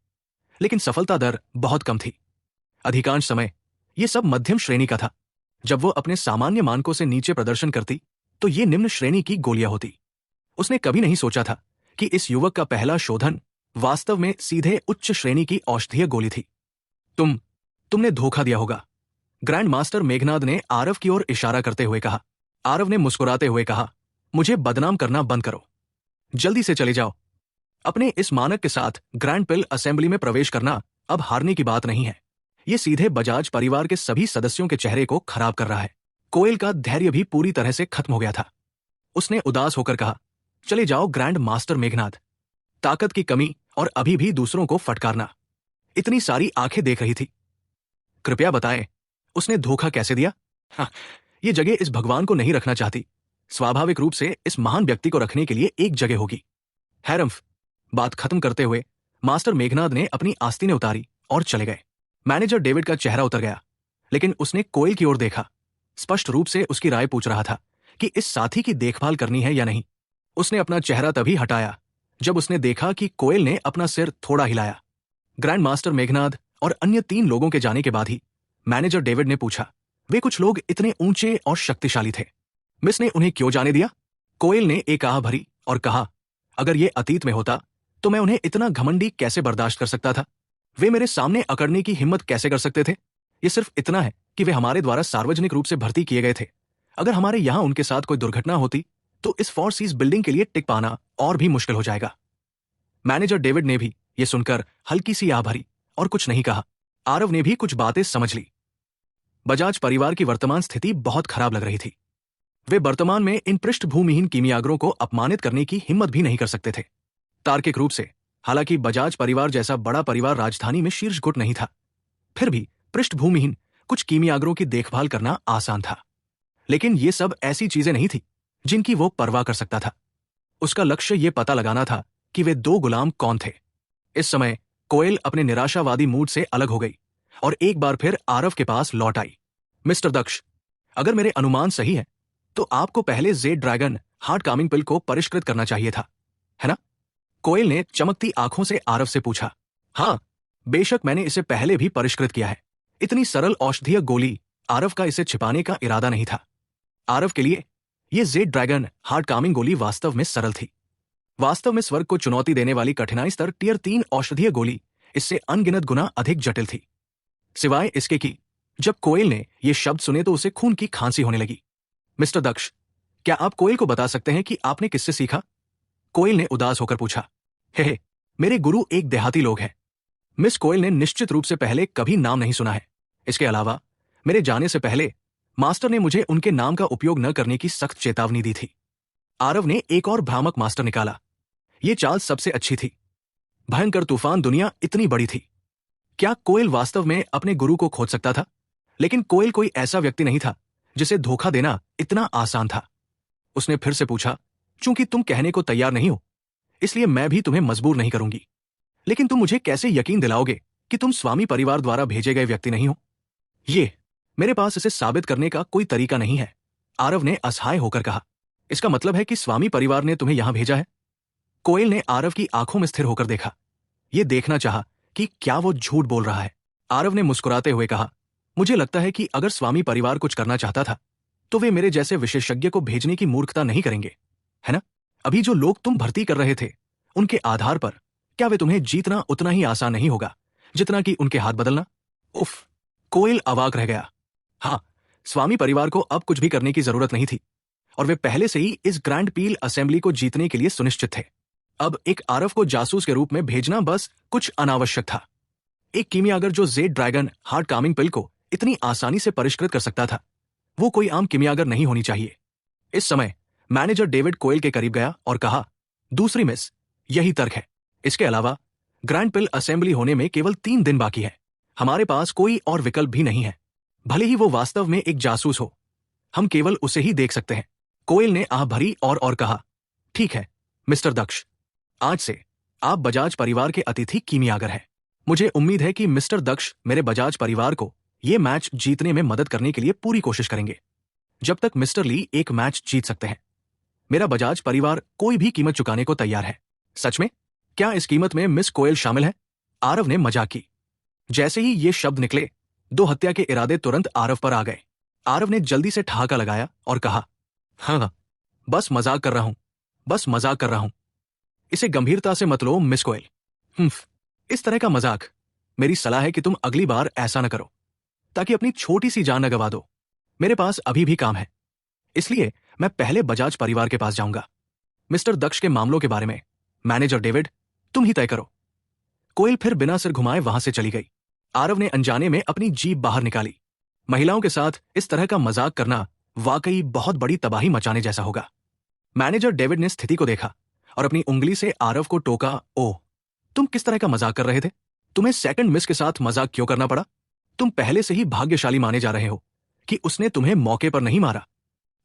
लेकिन सफलता दर बहुत कम थी। अधिकांश समय ये सब मध्यम श्रेणी का था। जब वो अपने सामान्य मानकों से नीचे प्रदर्शन करती तो ये निम्न श्रेणी की गोलियां होती। उसने कभी नहीं सोचा था कि इस युवक का पहला शोधन वास्तव में सीधे उच्च श्रेणी की औषधीय गोली थी। तुमने धोखा दिया होगा, ग्रैंड मास्टर मेघनाद ने आरव की ओर इशारा करते हुए कहा। आरव ने मुस्कुराते हुए कहा, मुझे बदनाम करना बंद करो। जल्दी से चले जाओ। अपने इस मानक के साथ ग्रैंड पिल असेंबली में प्रवेश करना अब हारने की बात नहीं है। ये सीधे बजाज परिवार के सभी सदस्यों के चेहरे को खराब कर रहा है। कोयल का धैर्य भी पूरी तरह से खत्म हो गया था। उसने उदास होकर कहा, चले जाओ ग्रैंड मास्टर मेघनाद। ताकत की कमी और अभी भी दूसरों को फटकारना। इतनी सारी आंखें देख रही थी। कृपया बताएं, उसने धोखा कैसे दिया? हाँ, ये जगह इस भगवान को नहीं रखना चाहती। स्वाभाविक रूप से इस महान व्यक्ति को रखने के लिए एक जगह होगी। हैरम्फ। बात खत्म करते हुए मास्टर मेघनाद ने अपनी आस्तीनें उतारी और चले गए। मैनेजर डेविड का चेहरा उतर गया, लेकिन उसने कोयल की ओर देखा। स्पष्ट रूप से उसकी राय पूछ रहा था कि इस साथी की देखभाल करनी है या नहीं। उसने अपना चेहरा तभी हटाया जब उसने देखा कि कोयल ने अपना सिर थोड़ा हिलाया। ग्रैंड मास्टर मेघनाद और अन्य 3 लोगों के जाने के बाद ही मैनेजर डेविड ने पूछा, वे कुछ लोग इतने ऊंचे और शक्तिशाली थे, मिस ने उन्हें क्यों जाने दिया? कोयल ने एक आह भरी और कहा, अगर ये अतीत में होता तो मैं उन्हें इतना घमंडी कैसे बर्दाश्त कर सकता था? वे मेरे सामने अकड़ने की हिम्मत कैसे कर सकते थे? ये सिर्फ इतना है कि वे हमारे द्वारा सार्वजनिक रूप से भर्ती किए गए थे। अगर हमारे यहां उनके साथ कोई दुर्घटना होती तो इस 4 सीज बिल्डिंग के लिए टिक पाना और भी मुश्किल हो जाएगा। मैनेजर डेविड ने भी ये सुनकर हल्की सी आह भरी और कुछ नहीं कहा। आरव ने भी कुछ बातें समझ ली। बजाज परिवार की वर्तमान स्थिति बहुत खराब लग रही थी। वे वर्तमान में इन पृष्ठभूमिहीन कीमियागरों को अपमानित करने की हिम्मत भी नहीं कर सकते थे। तार्किक रूप से, हालांकि बजाज परिवार जैसा बड़ा परिवार राजधानी में शीर्ष गुट नहीं था, फिर भी पृष्ठभूमिहीन कुछ कीमियागरों की देखभाल करना आसान था। लेकिन ये सब ऐसी चीजें नहीं थी जिनकी वो परवाह कर सकता था। उसका लक्ष्य ये पता लगाना था कि वे 2 गुलाम कौन थे। इस समय कोयल अपने निराशावादी मूड से अलग हो गई और एक बार फिर आरव के पास लौट आई। मिस्टर दक्ष, अगर मेरे अनुमान सही है तो आपको पहले Z dragon heart calming pill को परिष्कृत करना चाहिए था, है ना? कोयल ने चमकती आंखों से आरव से पूछा। हाँ, बेशक मैंने इसे पहले भी परिष्कृत किया है। इतनी सरल औषधीय गोली, आरव का इसे छिपाने का इरादा नहीं था। आरव के लिए यह जेड ड्रैगन हार्ट कामिंग गोली वास्तव में सरल थी। वास्तव में स्वर्ग को चुनौती देने वाली कठिनाई स्तर टियर 3 औषधीय गोली इससे अनगिनत गुना अधिक जटिल थी। सिवाय इसके कि जब कोयल ने यह शब्द सुने तो उसे खून की खांसी होने लगी। मिस्टर दक्ष, क्या आप कोयल को बता सकते हैं कि आपने किससे सीखा? कोयल ने उदास होकर पूछा। हे, मेरे गुरु एक देहाती लोग हैं। मिस कोयल ने निश्चित रूप से पहले कभी नाम नहीं सुना है। इसके अलावा मेरे जाने से पहले मास्टर ने मुझे उनके नाम का उपयोग न करने की सख्त चेतावनी दी थी। आरव ने एक और भ्रामक मास्टर निकाला। यह चाल सबसे अच्छी थी। भयंकर तूफान दुनिया इतनी बड़ी थी। क्या कोयल वास्तव में अपने गुरु को खोज सकता था? लेकिन कोयल कोई ऐसा व्यक्ति नहीं था जिसे धोखा देना इतना आसान था। उसने फिर से पूछा, चूंकि तुम कहने को तैयार नहीं हो, इसलिए मैं भी तुम्हें मजबूर नहीं करूंगी। लेकिन तुम मुझे कैसे यकीन दिलाओगे कि तुम स्वामी परिवार द्वारा भेजे गए व्यक्ति नहीं हो? मेरे पास इसे साबित करने का कोई तरीका नहीं है, आरव ने असहाय होकर कहा। इसका मतलब है कि स्वामी परिवार ने तुम्हें यहां भेजा है? कोयल ने आरव की आंखों में स्थिर होकर देखा। यह देखना चाहा कि क्या वो झूठ बोल रहा है। आरव ने मुस्कुराते हुए कहा, मुझे लगता है कि अगर स्वामी परिवार कुछ करना चाहता था तो वे मेरे जैसे विशेषज्ञ को भेजने की मूर्खता नहीं करेंगे, है ना? अभी जो लोग तुम भर्ती कर रहे थे, उनके आधार पर क्या वे तुम्हें जीतना उतना ही आसान नहीं होगा जितना कि उनके हाथ बदलना? उफ, कोयल अवाक रह गया। हाँ, स्वामी परिवार को अब कुछ भी करने की जरूरत नहीं थी और वे पहले से ही इस ग्रैंड पील असेंबली को जीतने के लिए सुनिश्चित थे। अब एक आरव को जासूस के रूप में भेजना बस कुछ अनावश्यक था। एक कीमियागर जो Z dragon heart calming pill को इतनी आसानी से परिष्कृत कर सकता था, वो कोई आम कीमियागर नहीं होनी चाहिए। इस समय मैनेजर डेविड कोयल के करीब गया और कहा, दूसरी मिस, यही तर्क है। इसके अलावा ग्रैंड पिल असेंबली होने में केवल 3 दिन बाकी है। हमारे पास कोई और विकल्प भी नहीं है। भले ही वो वास्तव में एक जासूस हो, हम केवल उसे ही देख सकते हैं। कोयल ने आह भरी और कहा, ठीक है मिस्टर दक्ष, आज से आप बजाज परिवार के अतिथि कीमियागर हैं। मुझे उम्मीद है कि मिस्टर दक्ष मेरे बजाज परिवार को ये मैच जीतने में मदद करने के लिए पूरी कोशिश करेंगे। जब तक मिस्टर ली एक मैच जीत सकते हैं, मेरा बजाज परिवार कोई भी कीमत चुकाने को तैयार है। सच में? क्या इस कीमत में मिस कोयल शामिल है? आरव ने मजाक की। जैसे ही ये शब्द निकले, 2 हत्या के इरादे तुरंत आरव पर आ गए। आरव ने जल्दी से ठहाका लगाया और कहा, हाँ, बस मजाक कर रहा हूं, बस मजाक कर रहा हूं। इसे गंभीरता से मत लो मिस कोयल। इस तरह का मजाक, मेरी सलाह है कि तुम अगली बार ऐसा न करो, ताकि अपनी छोटी सी जान न गवा दो। मेरे पास अभी भी काम है, इसलिए मैं पहले बजाज परिवार के पास जाऊंगा। मिस्टर दक्ष के मामलों के बारे में मैनेजर डेविड, तुम ही तय करो। कोयल फिर बिना सिर घुमाए वहां से चली गई। आरव ने अनजाने में अपनी जीभ बाहर निकाली। महिलाओं के साथ इस तरह का मजाक करना वाकई बहुत बड़ी तबाही मचाने जैसा होगा। मैनेजर डेविड ने स्थिति को देखा और अपनी उंगली से आरव को टोका। ओह, तुम किस तरह का मजाक कर रहे थे? तुम्हें सेकंड मिस के साथ मजाक क्यों करना पड़ा? तुम पहले से ही भाग्यशाली माने जा रहे हो कि उसने तुम्हें मौके पर नहीं मारा।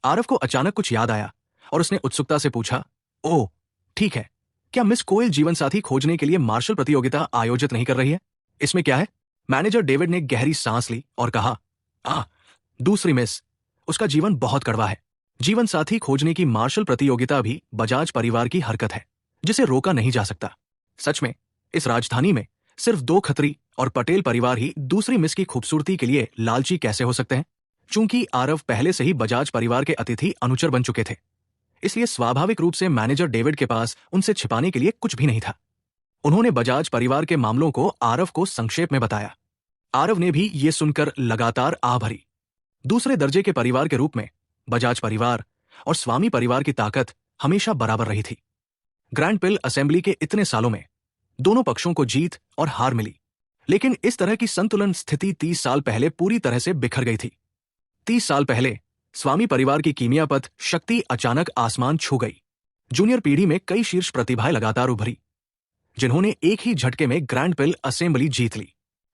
आरव को अचानक कुछ याद आया और उसने उत्सुकता से पूछा, ओह ठीक है, क्या मिस कोयल जीवन साथी खोजने के लिए मार्शल प्रतियोगिता आयोजित नहीं कर रही है? इसमें क्या है? मैनेजर डेविड ने गहरी सांस ली और कहा, दूसरी मिस, उसका जीवन बहुत कड़वा है। जीवन साथी खोजने की मार्शल प्रतियोगिता भी बजाज परिवार की हरकत है जिसे रोका नहीं जा सकता। सच में इस राजधानी में सिर्फ 2 खत्री और पटेल परिवार ही दूसरी मिस की खूबसूरती के लिए लालची कैसे हो सकते हैं? चूंकि आरव पहले से ही बजाज परिवार के अतिथि अनुचर बन चुके थे, इसलिए स्वाभाविक रूप से मैनेजर डेविड के पास उनसे छिपाने के लिए कुछ भी नहीं था। उन्होंने बजाज परिवार के मामलों को आरव को संक्षेप में बताया। आरव ने भी ये सुनकर लगातार आह भरी। दूसरे दर्जे के परिवार के रूप में बजाज परिवार और स्वामी परिवार की ताकत हमेशा बराबर रही थी। ग्रैंड पिल असेंबली के इतने सालों में दोनों पक्षों को जीत और हार मिली, लेकिन इस तरह की संतुलन स्थिति 30 साल पहले पूरी तरह से बिखर गई थी। 30 साल पहले स्वामी परिवार की कीमियापत शक्ति अचानक आसमान छू गई। जूनियर पीढ़ी में कई शीर्ष प्रतिभाएं लगातार उभरी, जिन्होंने एक ही झटके में ग्रैंड पिल असेंबली जीत ली।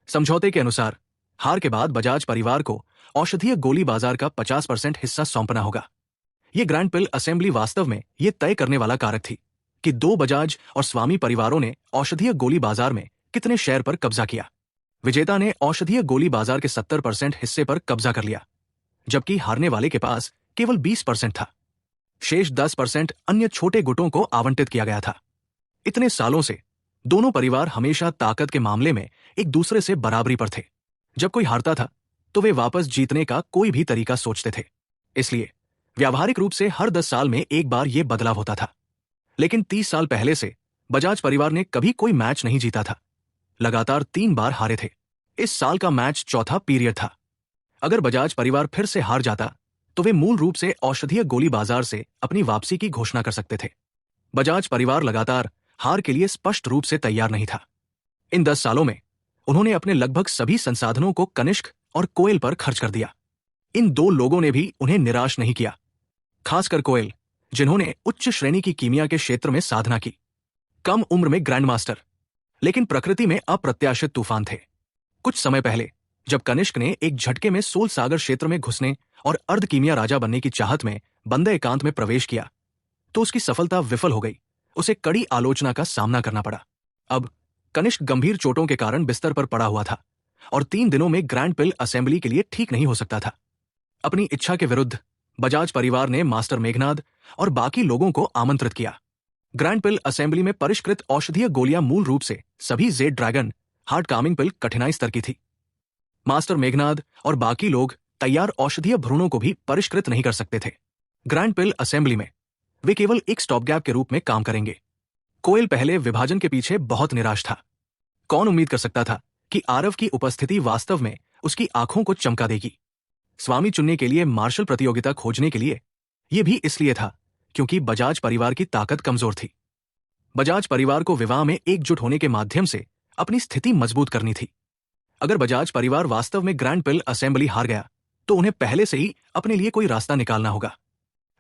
समझौते के अनुसार हार के बाद बजाज परिवार को औषधीय गोली बाजार का 50% हिस्सा सौंपना होगा। यह ग्रैंड पिल असेंबली वास्तव में यह तय करने वाला कारक थी कि 2 बजाज और स्वामी परिवारों ने औषधीय गोली बाजार में कितने शेयर पर कब्जा किया। विजेता ने औषधीय गोली बाजार के 70% हिस्से पर कब्जा कर लिया, जबकि हारने वाले के पास केवल 20% था। शेष 10% अन्य छोटे गुटों को आवंटित किया गया था। इतने सालों से दोनों परिवार हमेशा ताकत के मामले में एक दूसरे से बराबरी पर थे। जब कोई हारता था तो वे वापस जीतने का कोई भी तरीका सोचते थे। इसलिए व्यावहारिक रूप से हर 10 साल में एक बार यह बदलाव होता था। लेकिन 30 साल पहले से बजाज परिवार ने कभी कोई मैच नहीं जीता था। लगातार 3 बार हारे थे। इस साल का मैच चौथा पीरियड था। अगर बजाज परिवार फिर से हार जाता तो वे मूल रूप से औषधीय गोली बाजार से अपनी वापसी की घोषणा कर सकते थे। बजाज परिवार लगातार हार के लिए स्पष्ट रूप से तैयार नहीं था। इन 10 सालों में उन्होंने अपने लगभग सभी संसाधनों को कनिष्क और कोयल पर खर्च कर दिया। इन 2 लोगों ने भी उन्हें निराश नहीं किया, खासकर कोयल, जिन्होंने उच्च श्रेणी की कीमिया के क्षेत्र में साधना की। कम उम्र में ग्रैंड मास्टर, लेकिन प्रकृति में अप्रत्याशित तूफान थे। कुछ समय पहले जब कनिष्क ने एक झटके में सोल सागर क्षेत्र में घुसने और अर्ध कीमिया राजा बनने की चाहत में बंदे एकांत में प्रवेश किया तो उसकी सफलता विफल हो गई। उसे कड़ी आलोचना का सामना करना पड़ा। अब कनिष्क गंभीर चोटों के कारण बिस्तर पर पड़ा हुआ था और 3 दिनों में ग्रैंड पिल असेंबली के लिए ठीक नहीं हो सकता था। अपनी इच्छा के विरुद्ध बजाज परिवार ने मास्टर मेघनाद और बाकी लोगों को आमंत्रित किया। ग्रैंड पिल असेंबली में परिष्कृत औषधीय गोलियां मूल रूप से सभी जेड ड्रैगन हार्ड कामिंग पिल कठिनाई स्तर की थी। मास्टर मेघनाद और बाकी लोग तैयार औषधीय भ्रूणों को भी परिष्कृत नहीं कर सकते थे। ग्रैंड पिल असेंबली में वे केवल एक स्टॉप गैप के रूप में काम करेंगे। कोयल पहले विभाजन के पीछे बहुत निराश था। कौन उम्मीद कर सकता था कि आरव की उपस्थिति वास्तव में उसकी आंखों को चमका देगी। स्वामी चुनने के लिए मार्शल प्रतियोगिता खोजने के लिए यह भी इसलिए था क्योंकि बजाज परिवार की ताकत कमजोर थी। बजाज परिवार को विवाह में एकजुट होने के माध्यम से अपनी स्थिति मजबूत करनी थी। अगर बजाज परिवार वास्तव में ग्रैंड पिल असेंबली हार गया तो उन्हें पहले से ही अपने लिए कोई रास्ता निकालना होगा।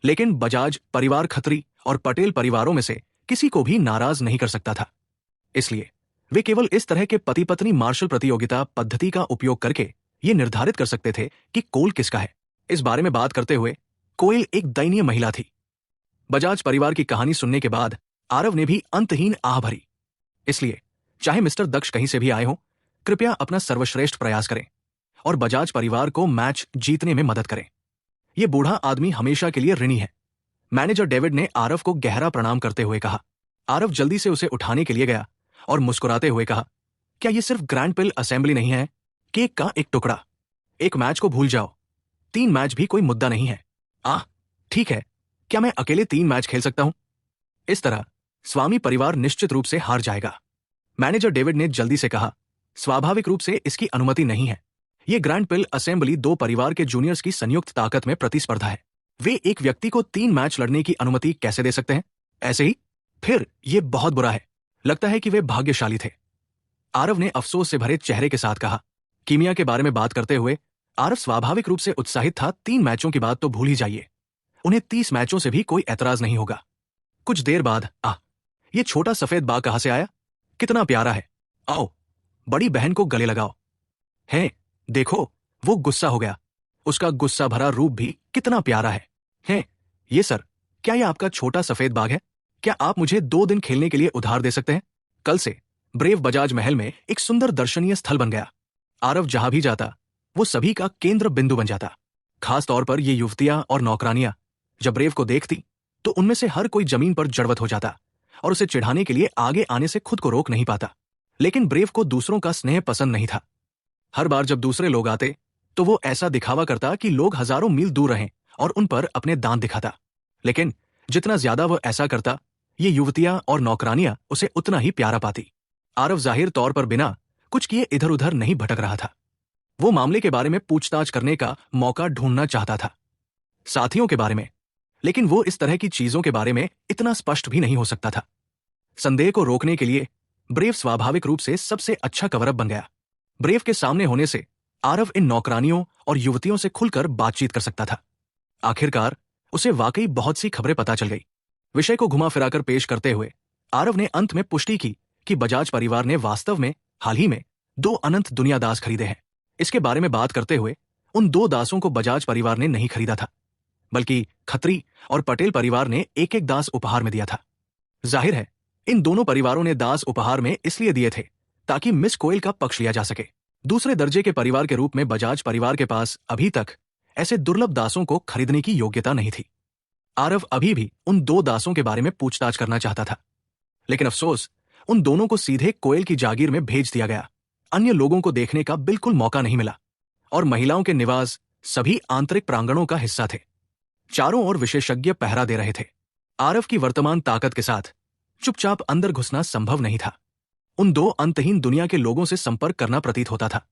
लेकिन बजाज परिवार खत्री और पटेल परिवारों में से किसी को भी नाराज नहीं कर सकता था। इसलिए वे केवल इस तरह के पति पत्नी मार्शल प्रतियोगिता पद्धति का उपयोग करके ये निर्धारित कर सकते थे कि कोल किसका है। इस बारे में बात करते हुए कोयल एक दयनीय महिला थी। बजाज परिवार की कहानी सुनने के बाद आरव ने भी अंतहीन आह भरी। इसलिए चाहे मिस्टर दक्ष कहीं से भी आए हों, कृपया अपना सर्वश्रेष्ठ प्रयास करें और बजाज परिवार को मैच जीतने में मदद करें। यह बूढ़ा आदमी हमेशा के लिए ऋणी है। मैनेजर डेविड ने आरव को गहरा प्रणाम करते हुए कहा। आरव जल्दी से उसे उठाने के लिए गया और मुस्कुराते हुए कहा, क्या यह सिर्फ ग्रैंड पिल असेंबली नहीं है? केक का एक टुकड़ा। एक मैच को भूल जाओ। 3 मैच भी कोई मुद्दा नहीं है। ठीक है, क्या मैं अकेले 3 मैच खेल सकता हूं? इस तरह स्वामी परिवार निश्चित रूप से हार जाएगा। मैनेजर डेविड ने जल्दी से कहा, स्वाभाविक रूप से इसकी अनुमति नहीं है। यह ग्रैंड पिल असेंबली 2 परिवार के जूनियर्स की संयुक्त ताकत में प्रतिस्पर्धा है। वे एक व्यक्ति को 3 मैच लड़ने की अनुमति कैसे दे सकते हैं? ऐसे ही? फिर यह बहुत बुरा है। लगता है कि वे भाग्यशाली थे। आरव ने अफसोस से भरे चेहरे के साथ कहा। कीमिया के बारे में बात करते हुए आरव स्वाभाविक रूप से उत्साहित था। 3 मैचों की बात तो भूल ही जाइए, उन्हें 30 मैचों से भी कोई ऐतराज नहीं होगा। कुछ देर बाद ये छोटा सफेद बाघ कहां से आया? कितना प्यारा है, आओ बड़ी बहन को गले लगाओ। है, देखो वो गुस्सा हो गया, उसका गुस्सा भरा रूप भी कितना प्यारा है। ये सर, क्या ये आपका छोटा सफेद बाघ है? क्या आप मुझे 2 दिन खेलने के लिए उधार दे सकते हैं? कल से ब्रेव बजाज महल में एक सुंदर दर्शनीय स्थल बन गया। आरव जहां भी जाता वो सभी का केंद्र बिंदु बन जाता। खास तौर पर ये युवतियां और नौकरानियां जब ब्रेव को देखती तो उनमें से हर कोई जमीन पर जड़वत हो जाता और उसे चिढ़ाने के लिए आगे आने से खुद को रोक नहीं पाता। लेकिन ब्रेव को दूसरों का स्नेह पसंद नहीं था। हर बार जब दूसरे लोग आते तो वो ऐसा दिखावा करता कि लोग हजारों मील दूर रहें और उन पर अपने दांत दिखाता। लेकिन जितना ज्यादा वो ऐसा करता, ये युवतियां और नौकरानियां उसे उतना ही प्यारा पाती। आरव जाहिर तौर पर बिना कुछ किए इधर उधर नहीं भटक रहा था। वो मामले के बारे में पूछताछ करने का मौका ढूंढना चाहता था, साथियों के बारे में, लेकिन वो इस तरह की चीजों के बारे में इतना स्पष्ट भी नहीं हो सकता था। संदेह को रोकने के लिए ब्रेव स्वाभाविक रूप से सबसे अच्छा कवरअप बन गया। ब्रेव के सामने होने से आरव इन नौकरानियों और युवतियों से खुलकर बातचीत कर सकता था। आखिरकार उसे वाकई बहुत सी खबरें पता चल गई। विषय को घुमा फिराकर पेश करते हुए आरव ने अंत में पुष्टि की कि बजाज परिवार ने वास्तव में हाल ही में 2 अनंत दुनिया दास खरीदे हैं। इसके बारे में बात करते हुए उन 2 दासों को बजाज परिवार ने नहीं खरीदा था, बल्कि खत्री और पटेल परिवार ने एक एक दास उपहार में दिया था। जाहिर है इन दोनों परिवारों ने दास उपहार में इसलिए दिए थे ताकि मिस कोयल का पक्ष लिया जा सके। दूसरे दर्जे के परिवार के रूप में बजाज परिवार के पास अभी तक ऐसे दुर्लभ दासों को खरीदने की योग्यता नहीं थी। आरव अभी भी उन 2 दासों के बारे में पूछताछ करना चाहता था, लेकिन अफसोस उन दोनों को सीधे कोयल की जागीर में भेज दिया गया। अन्य लोगों को देखने का बिल्कुल मौका नहीं मिला और महिलाओं के निवास सभी आंतरिक प्रांगणों का हिस्सा थे। चारों ओर विशेषज्ञ पहरा दे रहे थे। आरव की वर्तमान ताकत के साथ चुपचाप अंदर घुसना संभव नहीं था। उन 2 अंतहीन दुनिया के लोगों से संपर्क करना प्रतीत होता था,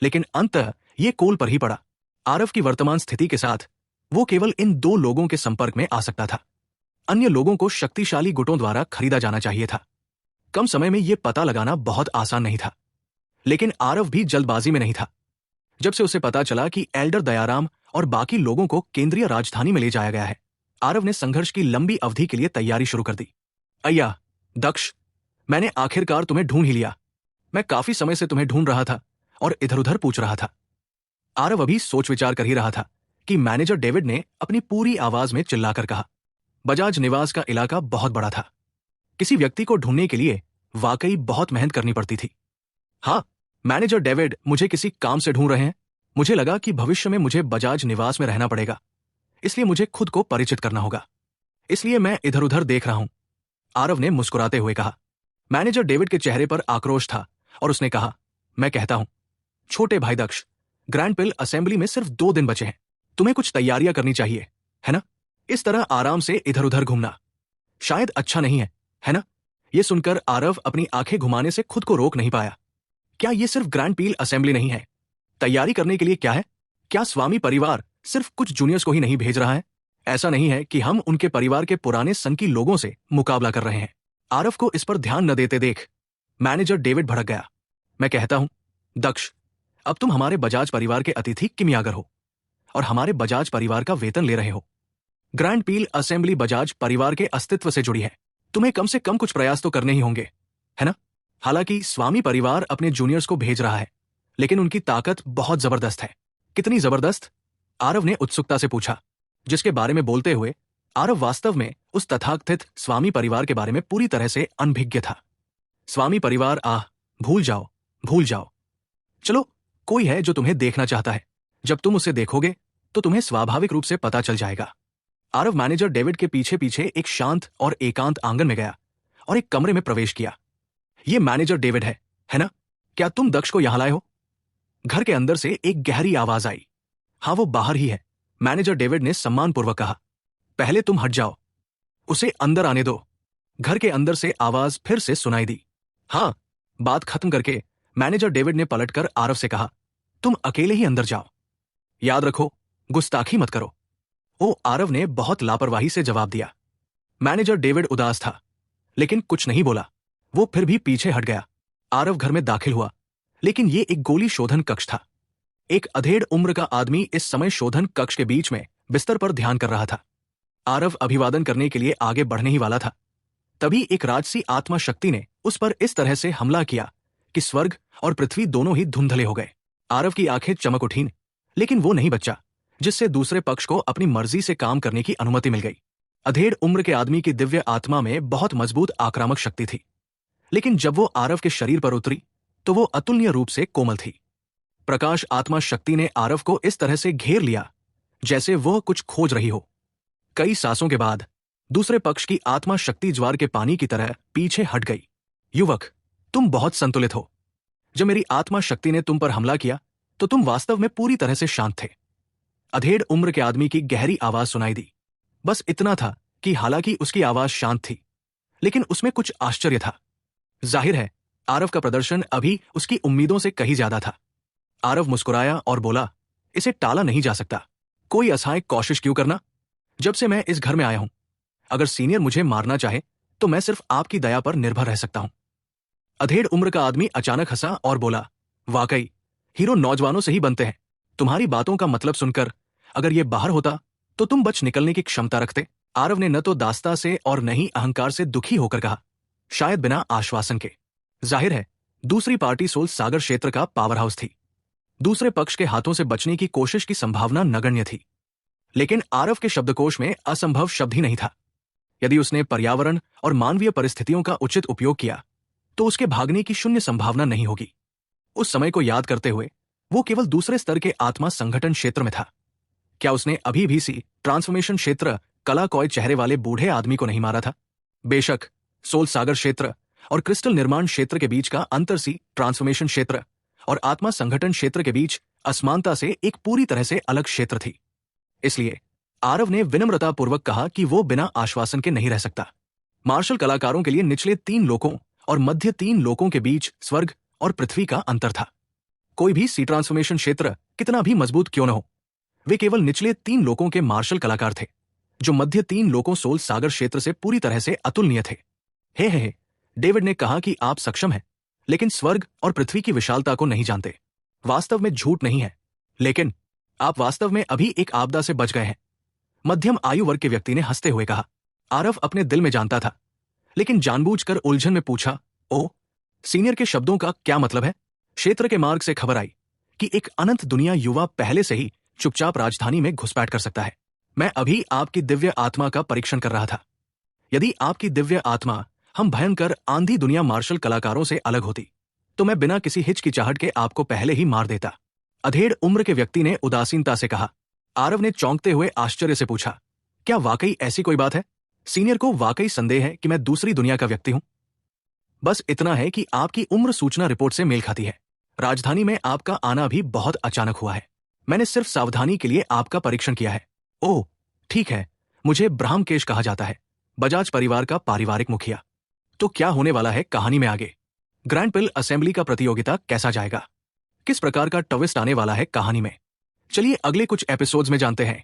लेकिन अंततः ये कोल पर ही पड़ा। आरव की वर्तमान स्थिति के साथ वो केवल इन 2 लोगों के संपर्क में आ सकता था। अन्य लोगों को शक्तिशाली गुटों द्वारा खरीदा जाना चाहिए था। कम समय में यह पता लगाना बहुत आसान नहीं था, लेकिन आरव भी जल्दबाजी में नहीं था। जब से उसे पता चला कि एल्डर दयाराम और बाकी लोगों को केंद्रीय राजधानी में ले जाया गया है, आरव ने संघर्ष की लंबी अवधि के लिए तैयारी शुरू कर दी। अय्या दक्ष, मैंने आखिरकार तुम्हें ढूंढ ही लिया। मैं काफी समय से तुम्हें ढूंढ रहा था और इधर उधर पूछ रहा था। आरव अभी सोच विचार कर ही रहा था कि मैनेजर डेविड ने अपनी पूरी आवाज में चिल्लाकर कहा। बजाज निवास का इलाका बहुत बड़ा था। किसी व्यक्ति को ढूंढने के लिए वाकई बहुत मेहनत करनी पड़ती थी। हाँ, मैनेजर डेविड मुझे किसी काम से ढूंढ रहे हैं। मुझे लगा कि भविष्य में मुझे बजाज निवास में रहना पड़ेगा, इसलिए मुझे खुद को परिचित करना होगा। इसलिए मैं इधर उधर देख रहा हूं, आरव ने मुस्कुराते हुए कहा। मैनेजर डेविड के चेहरे पर आक्रोश था और उसने कहा, मैं कहता हूं, छोटे भाई दक्ष, ग्रैंड पिल असेंबली में सिर्फ 2 दिन बचे हैं। तुम्हें कुछ तैयारियां करनी चाहिए, है ना? इस तरह आराम से इधर उधर घूमना शायद अच्छा नहीं है ना? यह सुनकर आरव अपनी आंखें घुमाने से खुद को रोक नहीं पाया। क्या यह सिर्फ ग्रैंड पील असेंबली नहीं है? तैयारी करने के लिए क्या है? क्या स्वामी परिवार सिर्फ कुछ जूनियर्स को ही नहीं भेज रहा है? ऐसा नहीं है कि हम उनके परिवार के पुराने सनकी लोगों से मुकाबला कर रहे हैं। आरव को इस पर ध्यान न देते देख मैनेजर डेविड भड़क गया। मैं कहता हूं, दक्ष, अब तुम हमारे बजाज परिवार के अतिथि किमियागर हो और हमारे बजाज परिवार का वेतन ले रहे हो। ग्रैंड पील असेंबली बजाज परिवार के अस्तित्व से जुड़ी है। तुम्हें कम से कम कुछ प्रयास तो करने ही होंगे, है ना? हालांकि स्वामी परिवार अपने जूनियर्स को भेज रहा है, लेकिन उनकी ताकत बहुत जबरदस्त है। कितनी जबरदस्त? आरव ने उत्सुकता से पूछा, जिसके बारे में बोलते हुए आरव वास्तव में उस तथाकथित स्वामी परिवार के बारे में पूरी तरह से अनभिज्ञ था। स्वामी परिवार, भूल जाओ। चलो, कोई है जो तुम्हें देखना चाहता है। जब तुम उसे देखोगे तो तुम्हें स्वाभाविक रूप से पता चल जाएगा। आरव मैनेजर डेविड के पीछे पीछे एक शांत और एकांत आंगन में गया और एक कमरे में प्रवेश किया। यह मैनेजर डेविड है ना? क्या तुम दक्ष को यहां लाए हो? घर के अंदर से एक गहरी आवाज आई। हाँ, वो बाहर ही है, मैनेजर डेविड ने सम्मानपूर्वक कहा। पहले तुम हट जाओ, उसे अंदर आने दो। घर के अंदर से आवाज फिर से सुनाई दी। हाँ, बात खत्म करके मैनेजर डेविड ने पलटकर आरव से कहा, तुम अकेले ही अंदर जाओ। याद रखो, गुस्ताखी मत करो। ओ, आरव ने बहुत लापरवाही से जवाब दिया। मैनेजर डेविड उदास था, लेकिन कुछ नहीं बोला। वो फिर भी पीछे हट गया। आरव घर में दाखिल हुआ, लेकिन ये एक गोली शोधन कक्ष था। एक अधेड़ उम्र का आदमी इस समय शोधन कक्ष के बीच में बिस्तर पर ध्यान कर रहा था। आरव अभिवादन करने के लिए आगे बढ़ने ही वाला था, तभी एक राजसी आत्मा शक्ति ने उस पर इस तरह से हमला किया कि स्वर्ग और पृथ्वी दोनों ही धुंधले हो गए। आरव की आंखें चमक उठीं, लेकिन वो नहीं बचा जिससे दूसरे पक्ष को अपनी मर्जी से काम करने की अनुमति मिल गई। अधेड़ उम्र के आदमी की दिव्य आत्मा में बहुत मजबूत आक्रामक शक्ति थी, लेकिन जब वो आरव के शरीर पर उतरी तो वो अतुलनीय रूप से कोमल थी। प्रकाश आत्मा शक्ति ने आरव को इस तरह से घेर लिया जैसे वह कुछ खोज रही हो। कई सांसों के बाद दूसरे पक्ष की आत्मा शक्ति ज्वार के पानी की तरह पीछे हट गई। युवक, तुम बहुत संतुलित हो। जब मेरी आत्मा शक्ति ने तुम पर हमला किया तो तुम वास्तव में पूरी तरह से शांत थे। अधेड़ उम्र के आदमी की गहरी आवाज सुनाई दी। बस इतना था कि हालांकि उसकी आवाज शांत थी, लेकिन उसमें कुछ आश्चर्य था। जाहिर है आरव का प्रदर्शन अभी उसकी उम्मीदों से कहीं ज्यादा था। आरव मुस्कुराया और बोला, इसे टाला नहीं जा सकता। कोई असहाय कोशिश क्यों करना? जब से मैं इस घर में आया हूं, अगर सीनियर मुझे मारना चाहे तो मैं सिर्फ आपकी दया पर निर्भर रह सकता हूं। अधेड़ उम्र का आदमी अचानक हंसा और बोला, वाकई हीरो नौजवानों से ही बनते हैं। तुम्हारी बातों का मतलब सुनकर अगर ये बाहर होता तो तुम बच निकलने की क्षमता रखते। आरव ने न तो दास्ता से और न ही अहंकार से दुखी होकर कहा, शायद बिना आश्वासन के। जाहिर है दूसरी पार्टी सोल सागर क्षेत्र का पावर हाउस थी। दूसरे पक्ष के हाथों से बचने की कोशिश की संभावना नगण्य थी, लेकिन आरव के शब्दकोश में असंभव शब्द ही नहीं था। यदि उसने पर्यावरण और मानवीय परिस्थितियों का उचित उपयोग किया तो उसके भागने की शून्य संभावना नहीं होगी। उस समय को याद करते हुए वो केवल दूसरे स्तर के आत्मा संगठन क्षेत्र में था। क्या उसने अभी भी सी ट्रांसफॉर्मेशन क्षेत्र कला कॉय चेहरे वाले बूढ़े आदमी को नहीं मारा था? बेशक सोल सागर क्षेत्र और क्रिस्टल निर्माण क्षेत्र के बीच का अंतर सी ट्रांसफॉर्मेशन क्षेत्र और आत्मा संगठन क्षेत्र के बीच असमानता से एक पूरी तरह से अलग क्षेत्र थी। इसलिए आरव ने विनम्रतापूर्वक कहा कि वो बिना आश्वासन के नहीं रह सकता। मार्शल कलाकारों के लिए निचले 3 लोकों और मध्य 3 लोकों के बीच स्वर्ग और पृथ्वी का अंतर था। कोई भी सी ट्रांसफॉर्मेशन क्षेत्र कितना भी मजबूत क्यों न हो, वे केवल निचले 3 लोकों के मार्शल कलाकार थे, जो मध्य 3 लोकों सोल सागर क्षेत्र से पूरी तरह से अतुलनीय थे। हे, डेविड ने कहा कि आप सक्षम हैं, लेकिन स्वर्ग और पृथ्वी की विशालता को नहीं जानते। वास्तव में झूठ नहीं है, लेकिन आप वास्तव में अभी एक आपदा से बच गए हैं। मध्यम आयु वर्ग के व्यक्ति ने हंसते हुए कहा। आरव अपने दिल में जानता था, लेकिन जानबूझकर उलझन में पूछा, ओ, सीनियर के शब्दों का क्या मतलब है? क्षेत्र के मार्ग से खबर आई कि एक अनंत दुनिया युवा पहले से ही चुपचाप राजधानी में घुसपैठ कर सकता है। मैं अभी आपकी दिव्य आत्मा का परीक्षण कर रहा था। यदि आपकी दिव्य आत्मा हम भयंकर आंधी दुनिया मार्शल कलाकारों से अलग होती तो मैं बिना किसी हिचकिचाहट के आपको पहले ही मार देता। अधेड़ उम्र के व्यक्ति ने उदासीनता से कहा। आरव ने चौंकते हुए आश्चर्य से पूछा, क्या वाकई ऐसी कोई बात है? सीनियर को वाकई संदेह है कि मैं दूसरी दुनिया का व्यक्ति हूं? बस इतना है कि आपकी उम्र सूचना रिपोर्ट से मेल खाती है। राजधानी में आपका आना भी बहुत अचानक हुआ है। मैंने सिर्फ सावधानी के लिए आपका परीक्षण किया है। ओह, ठीक है, मुझे ब्रह्मकेश कहा जाता है, बजाज परिवार का पारिवारिक मुखिया। तो क्या होने वाला है कहानी में आगे? ग्रैंड पिल असेंबली का प्रतियोगिता कैसा जाएगा? किस प्रकार का ट्विस्ट आने वाला है कहानी में? चलिए अगले कुछ एपिसोड्स में जानते हैं।